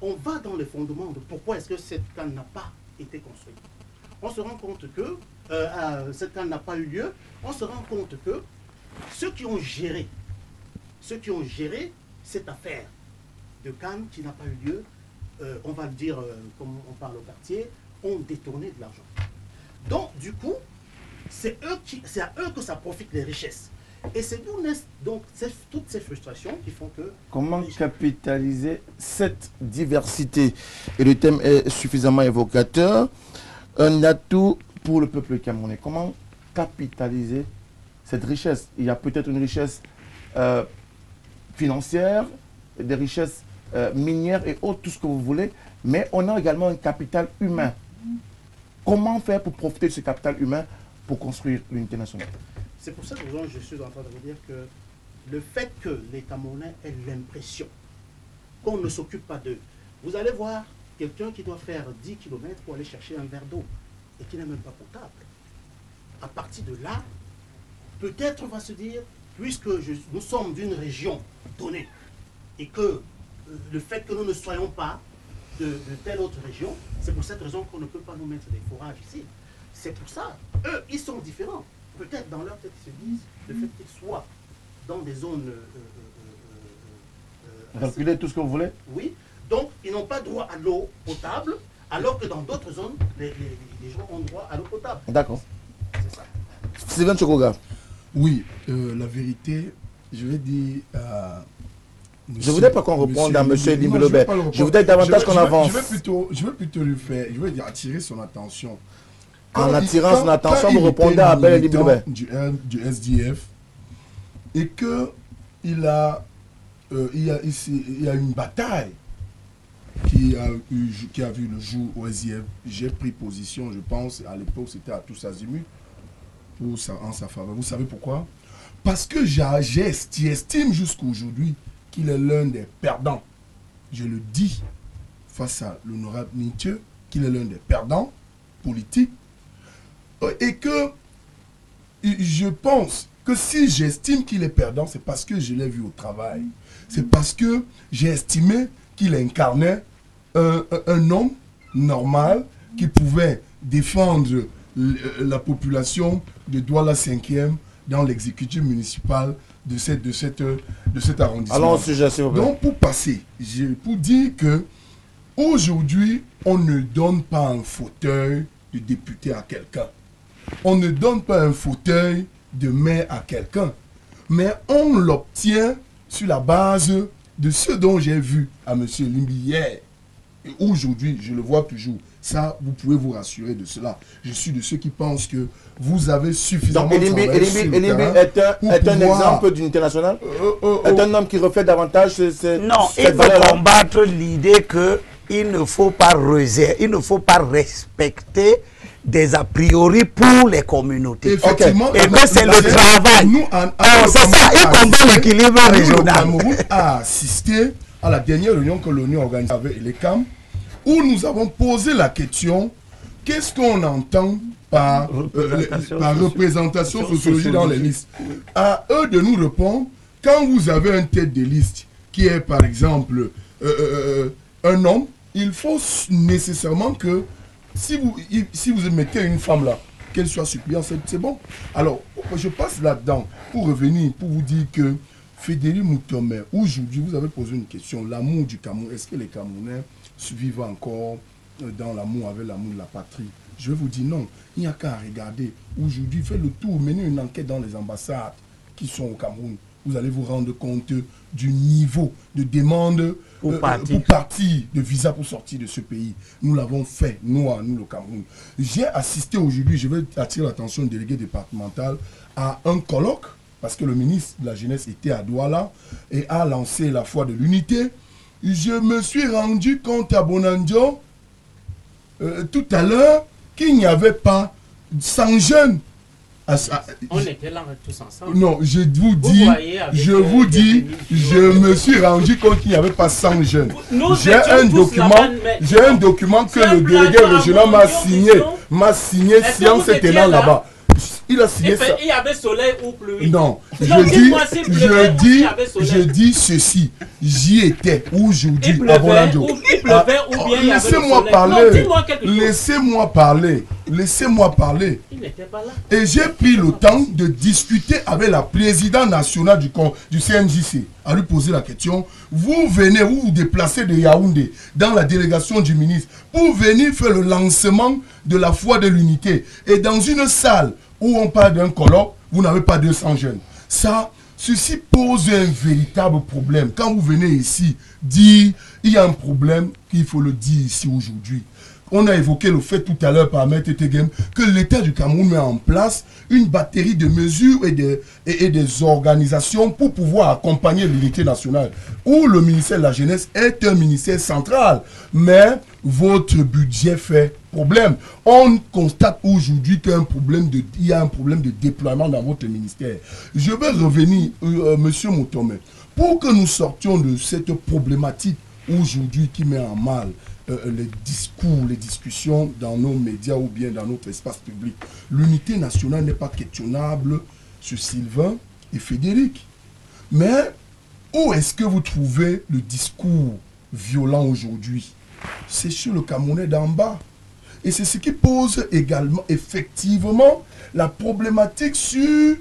on va dans les fondements de pourquoi est-ce que cette CAN n'a pas été construite, on se rend compte que cette CAN n'a pas eu lieu, on se rend compte que ceux qui ont géré cette affaire de CAN qui n'a pas eu lieu, on va le dire comme on parle au quartier, ont détourné de l'argent. Donc, du coup, c'est à eux que ça profite les richesses. Et c'est d'où naissent donc toutes ces frustrations qui font que... Comment capitaliser cette diversité? Et le thème est suffisamment évocateur. Un atout pour le peuple camerounais. Comment capitaliser cette richesse? Il y a peut-être une richesse financière, des richesses minières et autres, tout ce que vous voulez, mais on a également un capital humain. Comment faire pour profiter de ce capital humain pour construire l'unité nationale? C'est pour cette raison que je suis en train de vous dire que le fait que les Camerounais aient l'impression qu'on ne s'occupe pas d'eux. Vous allez voir quelqu'un qui doit faire 10 km pour aller chercher un verre d'eau et qui n'est même pas potable. À partir de là, peut-être on va se dire, puisque nous sommes d'une région donnée et que le fait que nous ne soyons pas de telle autre région, c'est pour cette raison qu'on ne peut pas nous mettre des forages ici. C'est pour ça, eux, ils sont différents. Peut-être dans leur tête, ils se disent, le fait qu'ils soient dans des zones... Calculer tout ce que vous voulez? Oui, donc ils n'ont pas droit à l'eau potable, alors que dans d'autres zones, les gens ont droit à l'eau potable. D'accord. C'est ça. Sylvain Tchokoga. Oui, la vérité, je vais dire... je ne voudrais pas qu'on réponde à M. Limbilobé. Je voudrais davantage qu'on avance. Je veux plutôt lui faire, je veux dire attirer son attention. En attirant son attention, vous répondez à Abel Limbilobé. Du SDF, et que il y a une bataille qui a vu le jour au SDF. J'ai pris position, je pense, à l'époque, c'était à tous azimuts, en sa faveur. Vous savez pourquoi? Parce que j'estime jusqu'à aujourd'hui qu'il est l'un des perdants. Je le dis face à l'honorable Nitieux, qu'il est l'un des perdants politiques. Et que je pense que si j'estime qu'il est perdant, c'est parce que je l'ai vu au travail. C'est parce que j'ai estimé qu'il incarnait un homme normal qui pouvait défendre la population de Douala 5e dans l'exécutif municipal de cet arrondissement. Allons au sujet, s'il vous plaît. Donc, pour passer, pour dire que aujourd'hui, on ne donne pas un fauteuil de député à quelqu'un. On ne donne pas un fauteuil de maire à quelqu'un. Mais on l'obtient sur la base de ce dont j'ai vu à M. Limbi hier. Et aujourd'hui, je le vois toujours. Ça, vous pouvez vous rassurer de cela. Je suis de ceux qui pensent que vous avez suffisamment de travail. Elimbi est un exemple d'unité nationale? Est un homme qui reflète davantage non, il faut combattre l'idée qu'il ne faut pas il ne faut pas respecter des a priori pour les communautés. Effectivement, et que c'est le travail. C'est ça, il combat l'équilibre régional. Le Cameroun a assisté à la dernière réunion que l'ONU organisait avec les CAM, où nous avons posé la question, qu'est-ce qu'on entend par représentation sociologique dans les listes? À eux de nous répondre, quand vous avez un tête de liste qui est par exemple un homme, il faut nécessairement que si vous mettez une femme là, qu'elle soit suppléante, c'est bon. Alors, je passe là-dedans pour revenir, pour vous dire que Fédéry Moutomé, aujourd'hui, vous avez posé une question, l'amour du Cameroun, est-ce que les Camerounais vivent encore dans l'amour, avec l'amour de la patrie? Je vais vous dire non, il n'y a qu'à regarder. Aujourd'hui, faites le tour, menez une enquête dans les ambassades qui sont au Cameroun. Vous allez vous rendre compte du niveau de demande pour partir de visa pour sortir de ce pays. Nous l'avons fait, nous le Cameroun. J'ai assisté aujourd'hui, je vais attirer l'attention du délégué départemental, à un colloque, parce que le ministre de la Jeunesse était à Douala et a lancé la foi de l'unité. Je me suis rendu compte à Bonanjo tout à l'heure qu'il n'y avait pas 100 jeunes. On était là tous ensemble. Non, je vous dis, je me suis rendu compte qu'il n'y avait pas 100 jeunes. J'ai un document que le délégué régional m'a signé science et tenant là-bas. Il a signé ça. Il y avait soleil ou pluie. Non, je dis ceci. J'y étais aujourd'hui à Bolando. Laissez-moi parler. Laissez-moi parler. Il n'était pas là. Et j'ai pris le temps de discuter avec la présidente nationale du CNJC, à lui poser la question. Vous venez, vous vous déplacez de Yaoundé dans la délégation du ministre pour venir faire le lancement de la foi de l'unité. Et dans une salle où on parle d'un colloque, vous n'avez pas 200 jeunes. Ça, ceci pose un véritable problème. Quand vous venez ici dire, il y a un problème qu'il faut le dire ici aujourd'hui. On a évoqué le fait tout à l'heure par Maître Tegem que l'État du Cameroun met en place une batterie de mesures et des organisations pour pouvoir accompagner l'unité nationale. Où le ministère de la Jeunesse est un ministère central. Mais votre budget fait problème. On constate aujourd'hui qu'il y a un problème de déploiement dans votre ministère. Je vais revenir, Monsieur Moutomé, pour que nous sortions de cette problématique aujourd'hui qui met en mal les discours, les discussions dans nos médias ou bien dans notre espace public. L'unité nationale n'est pas questionnable sur Sylvain et Frédéric. Mais où est-ce que vous trouvez le discours violent aujourd'hui? C'est sur le Camerounais d'en bas. Et c'est ce qui pose également, effectivement, la problématique sur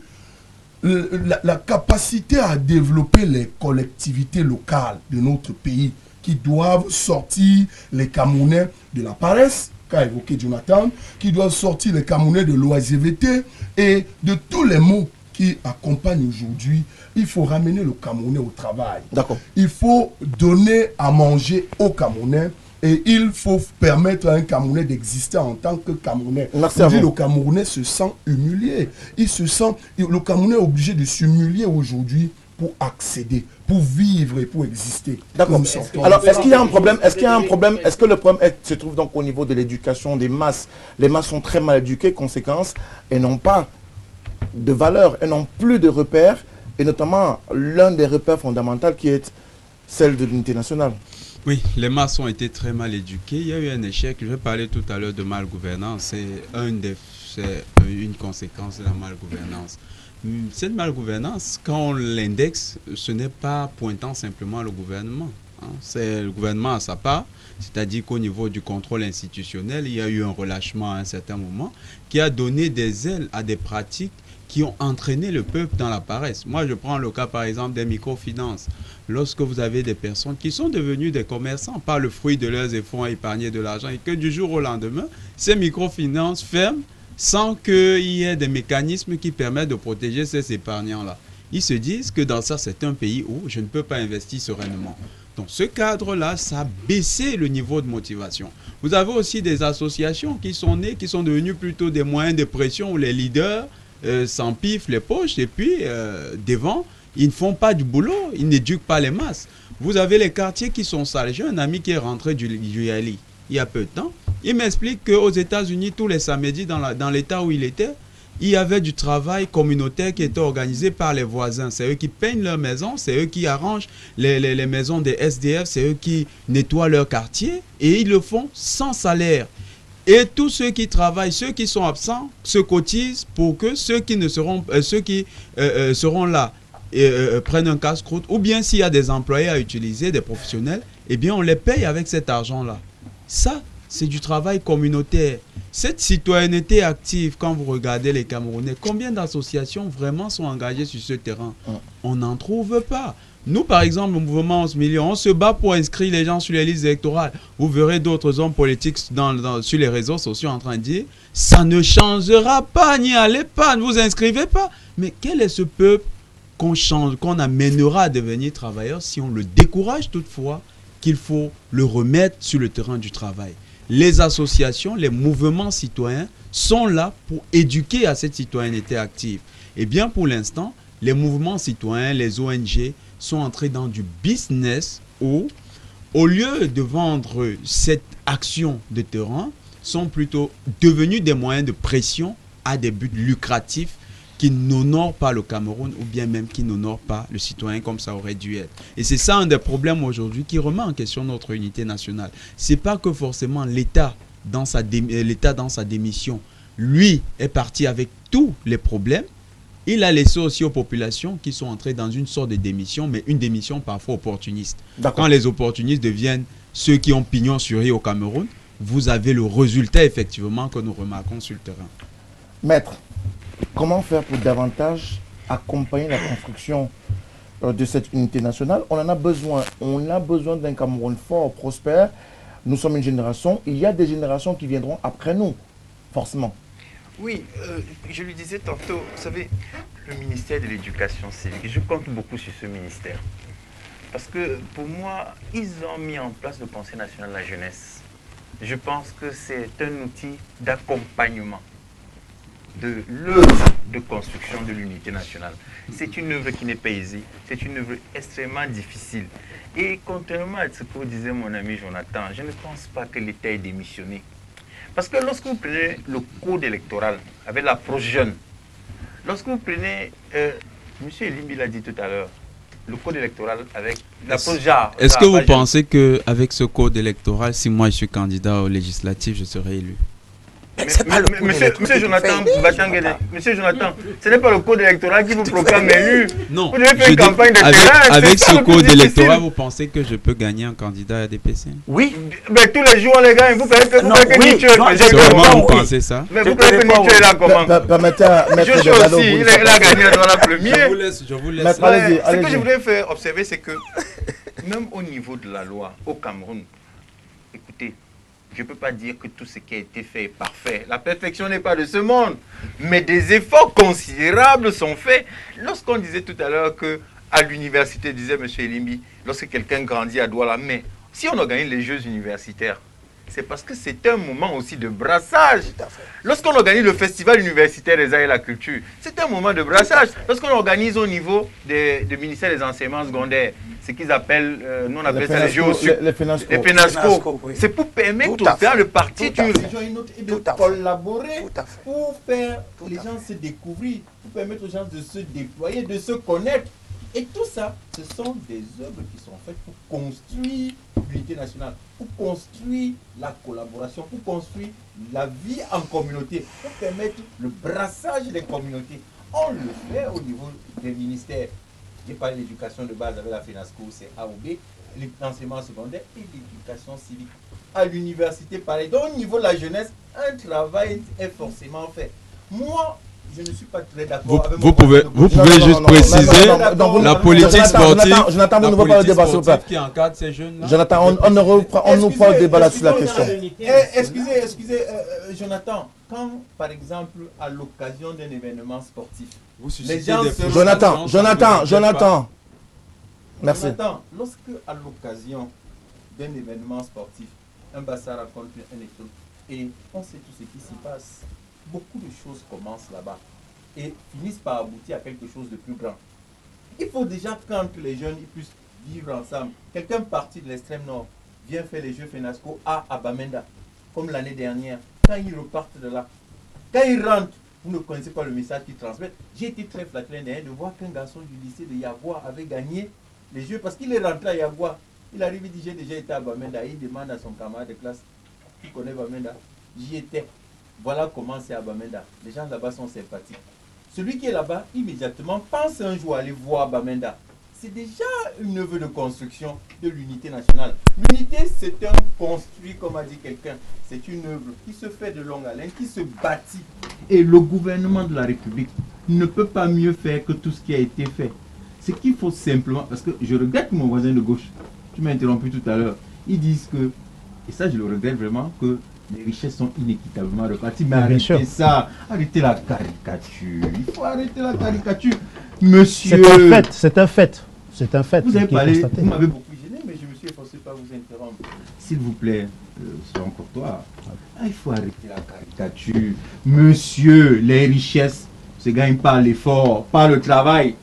la capacité à développer les collectivités locales de notre pays, qui doivent sortir les Camerounais de la paresse, qu'a évoqué Jonathan, qui doivent sortir les Camerounais de l'oisiveté et de tous les mots qui accompagnent aujourd'hui. Il faut ramener le Camerounais au travail. D'accord. Il faut donner à manger aux Camerounais et il faut permettre à un Camerounais d'exister en tant que Camerounais. Merci à vous. Le Camerounais se sent humilié. Le Camerounais est obligé de s'humilier aujourd'hui pour accéder, pour vivre et pour exister. D'accord. Alors, est-ce qu'il y a un problème? Est-ce qu'il y a un problème? Est-ce que le problème se trouve donc au niveau de l'éducation des masses? Les masses sont très mal éduquées, conséquence, et n'ont pas de valeur, et n'ont plus de repères, et notamment l'un des repères fondamentaux qui est celle de l'unité nationale. Oui, les masses ont été très mal éduquées. Il y a eu un échec. Je vais parler tout à l'heure de malgouvernance. C'est une conséquence de la malgouvernance. Cette malgouvernance, quand on l'indexe, ce n'est pas pointant simplement le gouvernement. C'est le gouvernement à sa part, c'est-à-dire qu'au niveau du contrôle institutionnel, il y a eu un relâchement à un certain moment qui a donné des ailes à des pratiques qui ont entraîné le peuple dans la paresse. Moi, je prends le cas, par exemple, des microfinances. Lorsque vous avez des personnes qui sont devenues des commerçants par le fruit de leurs efforts à épargner de l'argent et que du jour au lendemain, ces microfinances ferment sans qu'il y ait des mécanismes qui permettent de protéger ces épargnants-là. Ils se disent que dans ça, c'est un pays où je ne peux pas investir sereinement. Donc ce cadre-là, ça a baissé le niveau de motivation. Vous avez aussi des associations qui sont nées, qui sont devenues plutôt des moyens de pression où les leaders s'empiffent les poches et puis devant, ils ne font pas du boulot, ils n'éduquent pas les masses. Vous avez les quartiers qui sont sales. J'ai un ami qui est rentré du UALI il y a peu de temps. Il m'explique qu'aux États-Unis, tous les samedis, dans l'état où il était, il y avait du travail communautaire qui était organisé par les voisins. C'est eux qui peignent leurs maisons, c'est eux qui arrangent les maisons des SDF, c'est eux qui nettoient leur quartier et ils le font sans salaire. Et tous ceux qui travaillent, ceux qui sont absents, se cotisent pour que ceux qui seront là prennent un casse-croûte. Ou bien s'il y a des employés à utiliser, des professionnels, eh bien on les paye avec cet argent-là. Ça, c'est du travail communautaire. Cette citoyenneté active, quand vous regardez les Camerounais, combien d'associations vraiment sont engagées sur ce terrain? On n'en trouve pas. Nous, par exemple, le mouvement 11 millions, on se bat pour inscrire les gens sur les listes électorales. Vous verrez d'autres hommes politiques sur les réseaux sociaux en train de dire « ça ne changera pas, n'y allez pas, ne vous inscrivez pas ». Mais quel est ce peuple qu'on amènera à devenir travailleur si on le décourage toutefois qu'il faut le remettre sur le terrain du travail? Les associations, les mouvements citoyens sont là pour éduquer à cette citoyenneté active. Et bien pour l'instant, les mouvements citoyens, les ONG sont entrés dans du business où, au lieu de vendre cette action de terrain, sont plutôt devenus des moyens de pression à des buts lucratifs qui n'honorent pas le Cameroun ou bien même qui n'honorent pas le citoyen comme ça aurait dû être. Et c'est ça un des problèmes aujourd'hui qui remet en question notre unité nationale. C'est pas que forcément l'État dans sa démission, lui est parti avec tous les problèmes. Il a laissé aussi aux populations qui sont entrées dans une sorte de démission, mais une démission parfois opportuniste. Quand les opportunistes deviennent ceux qui ont pignon sur rue au Cameroun, vous avez le résultat effectivement que nous remarquons sur le terrain. Maître, comment faire pour davantage accompagner la construction de cette unité nationale? On en a besoin. On a besoin d'un Cameroun fort, prospère. Nous sommes une génération. Il y a des générations qui viendront après nous, forcément. Oui, je lui disais tantôt, vous savez, le ministère de l'Éducation civique, je compte beaucoup sur ce ministère. Parce que pour moi, ils ont mis en place le Conseil national de la jeunesse. Je pense que c'est un outil d'accompagnement de l'œuvre de construction de l'unité nationale. C'est une œuvre qui n'est pas aisée, c'est une œuvre extrêmement difficile. Et contrairement à ce que disait mon ami Jonathan, je ne pense pas que l'État ait démissionné. Parce que lorsque vous prenez le code électoral avec l'approche jeune, lorsque vous prenez, M. Elimbi l'a dit tout à l'heure, le code électoral avec l'approche genre. Est-ce que vous pensez qu'avec ce code électoral, si moi je suis candidat aux législatives, je serai élu? Monsieur Jonathan, Monsieur Jonathan, ce n'est pas le code électoral qui vous proclame élu. Non, vous devez faire une campagne de terrain. Avec ce code électoral, vous pensez que je peux gagner un candidat à DPC? Oui. Mais tous les jours, les gars, vous croyez que Nietzsche vous pensez ça? Mais vous croyez que Nietzsche est là comment? Je aussi, il a gagné dans la première. Je vous laisse. Ce que je voudrais faire observer, c'est que même au niveau de la loi, au Cameroun, écoutez, je ne peux pas dire que tout ce qui a été fait est parfait. La perfection n'est pas de ce monde. Mais des efforts considérables sont faits. Lorsqu'on disait tout à l'heure qu'à l'université, disait M. Elimbi, lorsque quelqu'un grandit à Douala, mais si on organise les Jeux universitaires, c'est parce que c'est un moment aussi de brassage. Lorsqu'on organise le festival universitaire des arts et la culture, c'est un moment de brassage. Lorsqu'on organise au niveau du ministère des enseignements secondaires, ce qu'ils appellent, nous on appelle ça les Jeux les FENASCO. C'est pour permettre aux gens de partir d'une région à une autre et de collaborer pour faire les gens se découvrir, pour permettre aux gens de se déployer, de se connaître. Et tout ça, ce sont des œuvres qui sont faites pour construire l'unité nationale, pour construire la collaboration, pour construire la vie en communauté, pour permettre le brassage des communautés. On le fait au niveau des ministères. J'ai parlé de l'éducation de base avec la FENASCO, c'est A ou B, l'enseignement secondaire et l'éducation civique. À l'université, pareil. Donc au niveau de la jeunesse, un travail est forcément fait. Moi, je ne suis pas très d'accord avec vous pouvez juste préciser la politique sportive. Jonathan, vous ne voulez pas le débat sur ça. Qui encadre ces jeunes-là. Jonathan, on nous prend le débat là-dessus la question. Excusez, Jonathan, quand par exemple à l'occasion d'un événement sportif, les gens se... Jonathan. Merci. Jonathan, lorsque à l'occasion d'un événement sportif, un Bassa rencontre un équipe et on sait tout ce qui s'y passe. Beaucoup de choses commencent là-bas et finissent par aboutir à quelque chose de plus grand. Il faut déjà quand les jeunes puissent vivre ensemble. Quelqu'un parti de l'extrême nord vient faire les Jeux FENASCO à Bamenda, comme l'année dernière. Quand ils repartent de là, quand ils rentrent, vous ne connaissez pas le message qu'ils transmettent. J'ai été très flatté l'année dernière de voir qu'un garçon du lycée de Yagua avait gagné les Jeux parce qu'il est rentré à Yagua. Il arrive, il dit j'ai déjà été à Bamenda. Il demande à son camarade de classe qui connaît Bamenda. J'y étais. Voilà comment c'est à Bamenda. Les gens là-bas sont sympathiques. Celui qui est là-bas, immédiatement, pense un jour aller voir Bamenda. C'est déjà une œuvre de construction de l'unité nationale. L'unité, c'est un construit, comme a dit quelqu'un. C'est une œuvre qui se fait de longue haleine, qui se bâtit. Et le gouvernement de la République ne peut pas mieux faire que tout ce qui a été fait. Ce qu'il faut simplement, parce que je regrette mon voisin de gauche, tu m'as interrompu tout à l'heure, ils disent que, et ça je le regrette vraiment, que les richesses sont inéquitablement reparties. Mais arrêtez ça, arrêtez la caricature. Il faut arrêter la caricature. Monsieur... C'est un fait. Vous avez parlé, vous m'avez beaucoup gêné, mais je me suis efforcé pas vous interrompre. S'il vous plaît, soyons courtois. Il faut arrêter la caricature. Monsieur, les richesses se gagnent par l'effort, par le travail.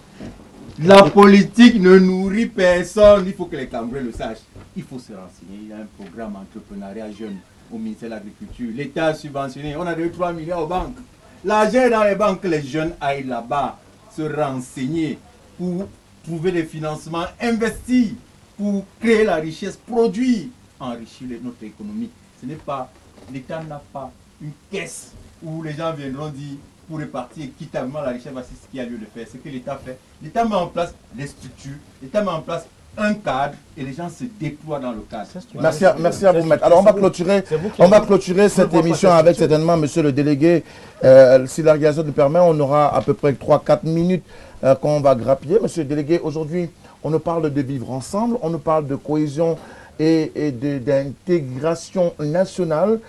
La politique ne nourrit personne. Il faut que les Camerounais le sachent. Il faut se renseigner. Il y a un programme entrepreneuriat jeune au ministère de l'Agriculture. L'État a subventionné. On a donné 3 milliards aux banques. L'argent est dans les banques. Que les jeunes aillent là-bas se renseigner pour trouver des financements, investir pour créer la richesse, produire, enrichir notre économie. Ce n'est pas, l'État n'a pas une caisse où les gens viendront dire pour répartir équitablement la richesse, voici ce qu'il y a lieu de faire. Ce que l'État fait, l'État met en place les structures, l'État met en place un cadre et les gens se déploient dans le cadre. Merci à vous, maître. Alors, on va clôturer cette émission avec certainement, monsieur le délégué, si l'organisation le permet, on aura à peu près 3-4 minutes qu'on va grappiller. Monsieur le délégué, aujourd'hui, on nous parle de vivre ensemble, on nous parle de cohésion et d'intégration nationale.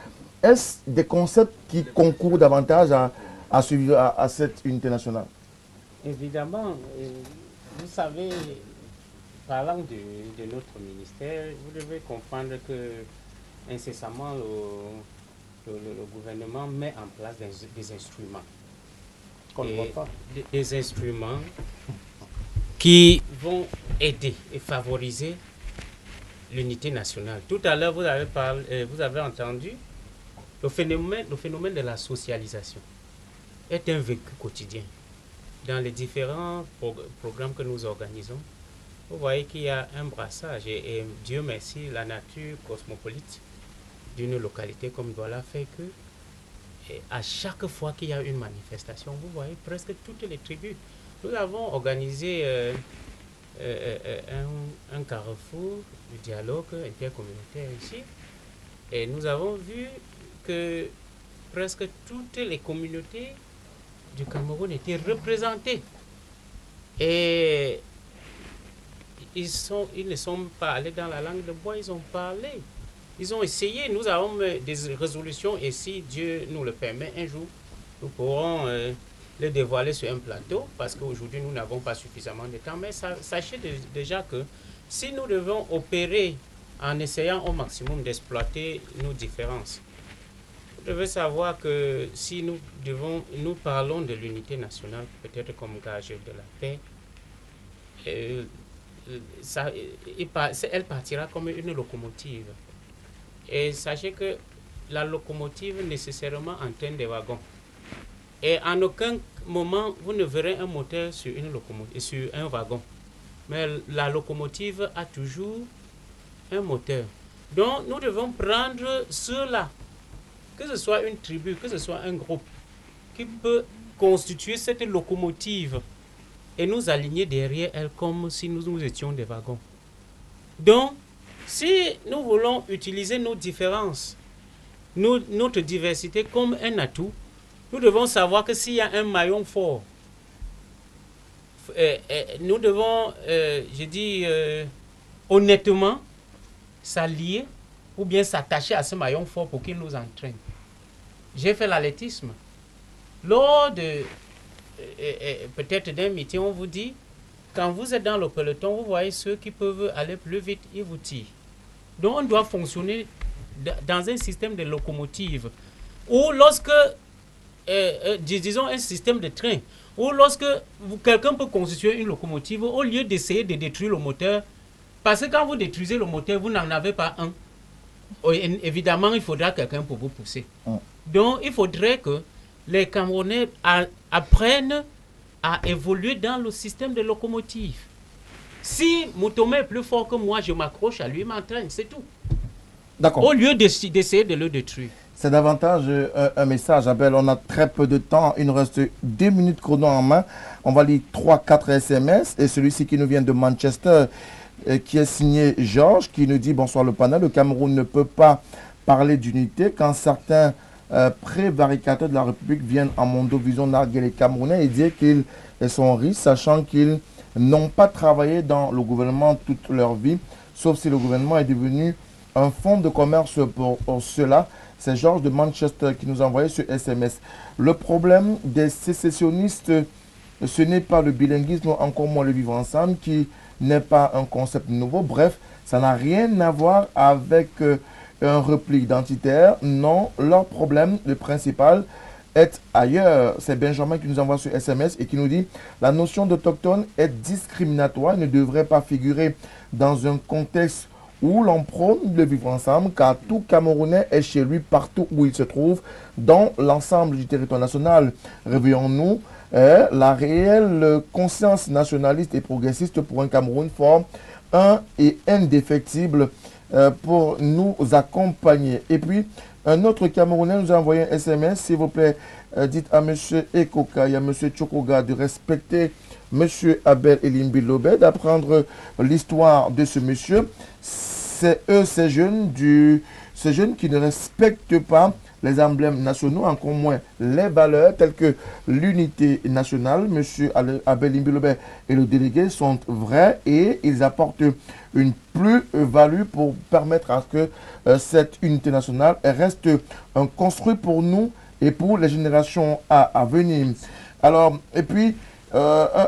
est-ce des concepts qui concourent davantage à cette unité nationale? Évidemment, vous savez, parlant de notre ministère, vous devez comprendre que incessamment le gouvernement met en place des instruments. Qu'on ne voit pas. Des instruments qui vont aider et favoriser l'unité nationale. Tout à l'heure, vous avez entendu le phénomène de la socialisation est un vécu quotidien. Dans les différents programmes que nous organisons, vous voyez qu'il y a un brassage et Dieu merci, la nature cosmopolite d'une localité comme Douala fait que à chaque fois qu'il y a une manifestation, vous voyez presque toutes les tribus. Nous avons organisé un carrefour du dialogue intercommunautaire ici et nous avons vu que presque toutes les communautés du Cameroun étaient représentées. Et ils ne sont pas allés dans la langue de bois, ils ont parlé. Ils ont essayé. Nous avons des résolutions et si Dieu nous le permet, un jour, nous pourrons les dévoiler sur un plateau parce qu'aujourd'hui, nous n'avons pas suffisamment de temps. Mais sachez déjà que si nous devons opérer en essayant au maximum d'exploiter nos différences, vous devez savoir que si nous parlons de l'unité nationale, peut-être comme gage de la paix, elle partira comme une locomotive. Et sachez que la locomotive nécessairement entraîne des wagons. Et en aucun moment, vous ne verrez un moteur sur une locomotive, sur un wagon. Mais la locomotive a toujours un moteur. Donc, nous devons prendre cela, que ce soit une tribu, que ce soit un groupe, qui peut constituer cette locomotive et nous aligner derrière elle comme si nous étions des wagons. Donc, si nous voulons utiliser nos différences, notre diversité comme un atout, nous devons savoir que s'il y a un maillon fort, nous devons, honnêtement, s'allier ou bien s'attacher à ce maillon fort pour qu'il nous entraîne. J'ai fait l'athlétisme. Lors de peut-être d'un meeting, on vous dit, quand vous êtes dans le peloton, vous voyez ceux qui peuvent aller plus vite, ils vous tirent. Donc on doit fonctionner dans un système de locomotive. Ou lorsque, disons un système de train, ou lorsque quelqu'un peut constituer une locomotive, au lieu d'essayer de détruire le moteur, parce que quand vous détruisez le moteur, vous n'en avez pas un. Évidemment, il faudra quelqu'un pour vous pousser. Donc, il faudrait que les Camerounais apprennent à évoluer dans le système de locomotive. Si Moutomé est plus fort que moi, je m'accroche à lui, il m'entraîne, c'est tout. D'accord. Au lieu d'essayer de le détruire. C'est davantage un message, Abel. On a très peu de temps. Il nous reste 2 minutes chrono en main. On va lire 3-4 SMS. Et celui-ci qui nous vient de Manchester, qui est signé Georges, qui nous dit « Bonsoir le panel, le Cameroun ne peut pas parler d'unité quand certains prévaricateurs de la République viennent en mondovision narguer les Camerounais et dire qu'ils sont riches, sachant qu'ils n'ont pas travaillé dans le gouvernement toute leur vie, sauf si le gouvernement est devenu un fonds de commerce pour cela. » C'est Georges de Manchester qui nous a envoyé ce SMS. Le problème des sécessionnistes, ce n'est pas le bilinguisme, encore moins le vivre ensemble, qui n'est pas un concept nouveau. Bref, ça n'a rien à voir avec un repli identitaire. Non, leur problème, le principal, est ailleurs. C'est Benjamin qui nous envoie ce SMS et qui nous dit « La notion d'autochtone est discriminatoire, ne devrait pas figurer dans un contexte où l'on prône le vivre ensemble, car tout Camerounais est chez lui partout où il se trouve, dans l'ensemble du territoire national. Réveillons-nous, la réelle conscience nationaliste et progressiste pour un Cameroun fort, un et indéfectible pour nous accompagner. » Et puis, un autre Camerounais nous a envoyé un SMS. S'il vous plaît, dites à M. Ekoka et à M. Tchokoga de respecter M. Abel Elimbi Lobé, d'apprendre l'histoire de ce monsieur. C'est eux, ces jeunes du Ces jeunes qui ne respectent pas les emblèmes nationaux, encore moins les valeurs telles que l'unité nationale. Monsieur Abel Imbilobe et le délégué sont vrais et ils apportent une plus-value pour permettre à ce que cette unité nationale reste construite pour nous et pour les générations à venir. Alors, et puis,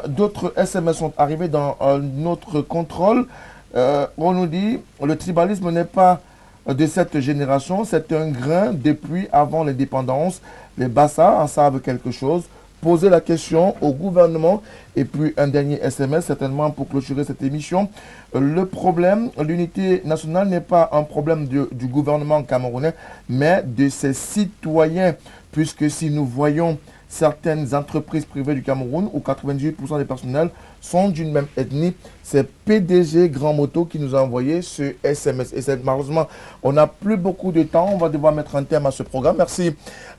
d'autres SMS sont arrivés dans notre contrôle. On nous dit le tribalisme n'est pas de cette génération, c'est un grain depuis avant l'indépendance. Les Bassa en savent quelque chose. Posez la question au gouvernement. Et puis un dernier SMS, certainement pour clôturer cette émission. Le problème, l'unité nationale n'est pas un problème du gouvernement camerounais, mais de ses citoyens. Puisque si nous voyons certaines entreprises privées du Cameroun où 98% des personnels sont d'une même ethnie, c'est PDG Grand Moto qui nous a envoyé ce SMS. Et malheureusement, on n'a plus beaucoup de temps. On va devoir mettre un terme à ce programme. Merci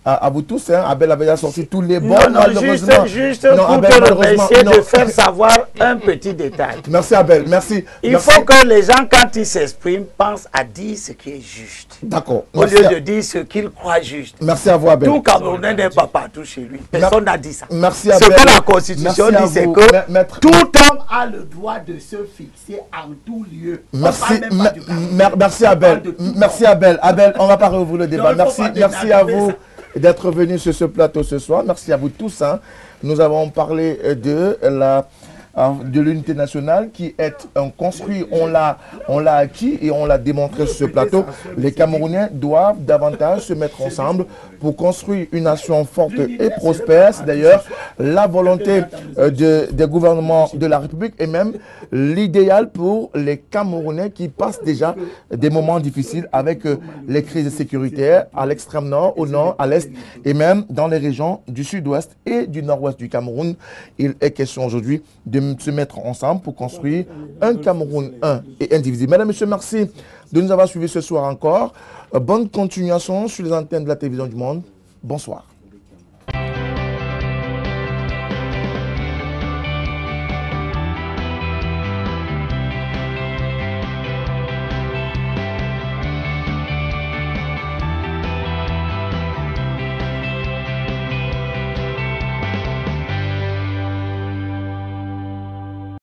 à vous tous. Hein. Abel avait sorti tous les bons. Juste pour te remercier de faire savoir un petit détail. Merci Abel, merci. Il faut que les gens, quand ils s'expriment, pensent à dire ce qui est juste. D'accord. Au lieu de dire ce qu'ils croient juste. Merci à vous Abel. Tout Camerounais n'est pas partout chez lui. Personne n'a dit ça. Merci Abel. Ce que la Constitution dit, c'est que tout homme a le droit de se fixer en tout lieu. Merci Abel. Merci Abel. Abel, on ne va pas rouvrir le débat. Merci à vous d'être venu sur ce plateau ce soir. Merci à vous tous. Hein. Nous avons parlé de l'unité nationale qui est construit, on l'a acquis et on l'a démontré sur ce plateau. Les Camerounais doivent davantage se mettre ensemble pour construire une nation forte et prospère. C'est d'ailleurs la volonté des gouvernements de la République et même l'idéal pour les Camerounais qui passent déjà des moments difficiles avec les crises sécuritaires à l'extrême nord, au nord, à l'est et même dans les régions du sud-ouest et du nord-ouest du Cameroun. Il est question aujourd'hui de se mettre ensemble pour construire un Cameroun un et indivisible. Mesdames et messieurs, merci de nous avoir suivis ce soir encore. Bonne continuation sur les antennes de la télévision du Monde. Bonsoir.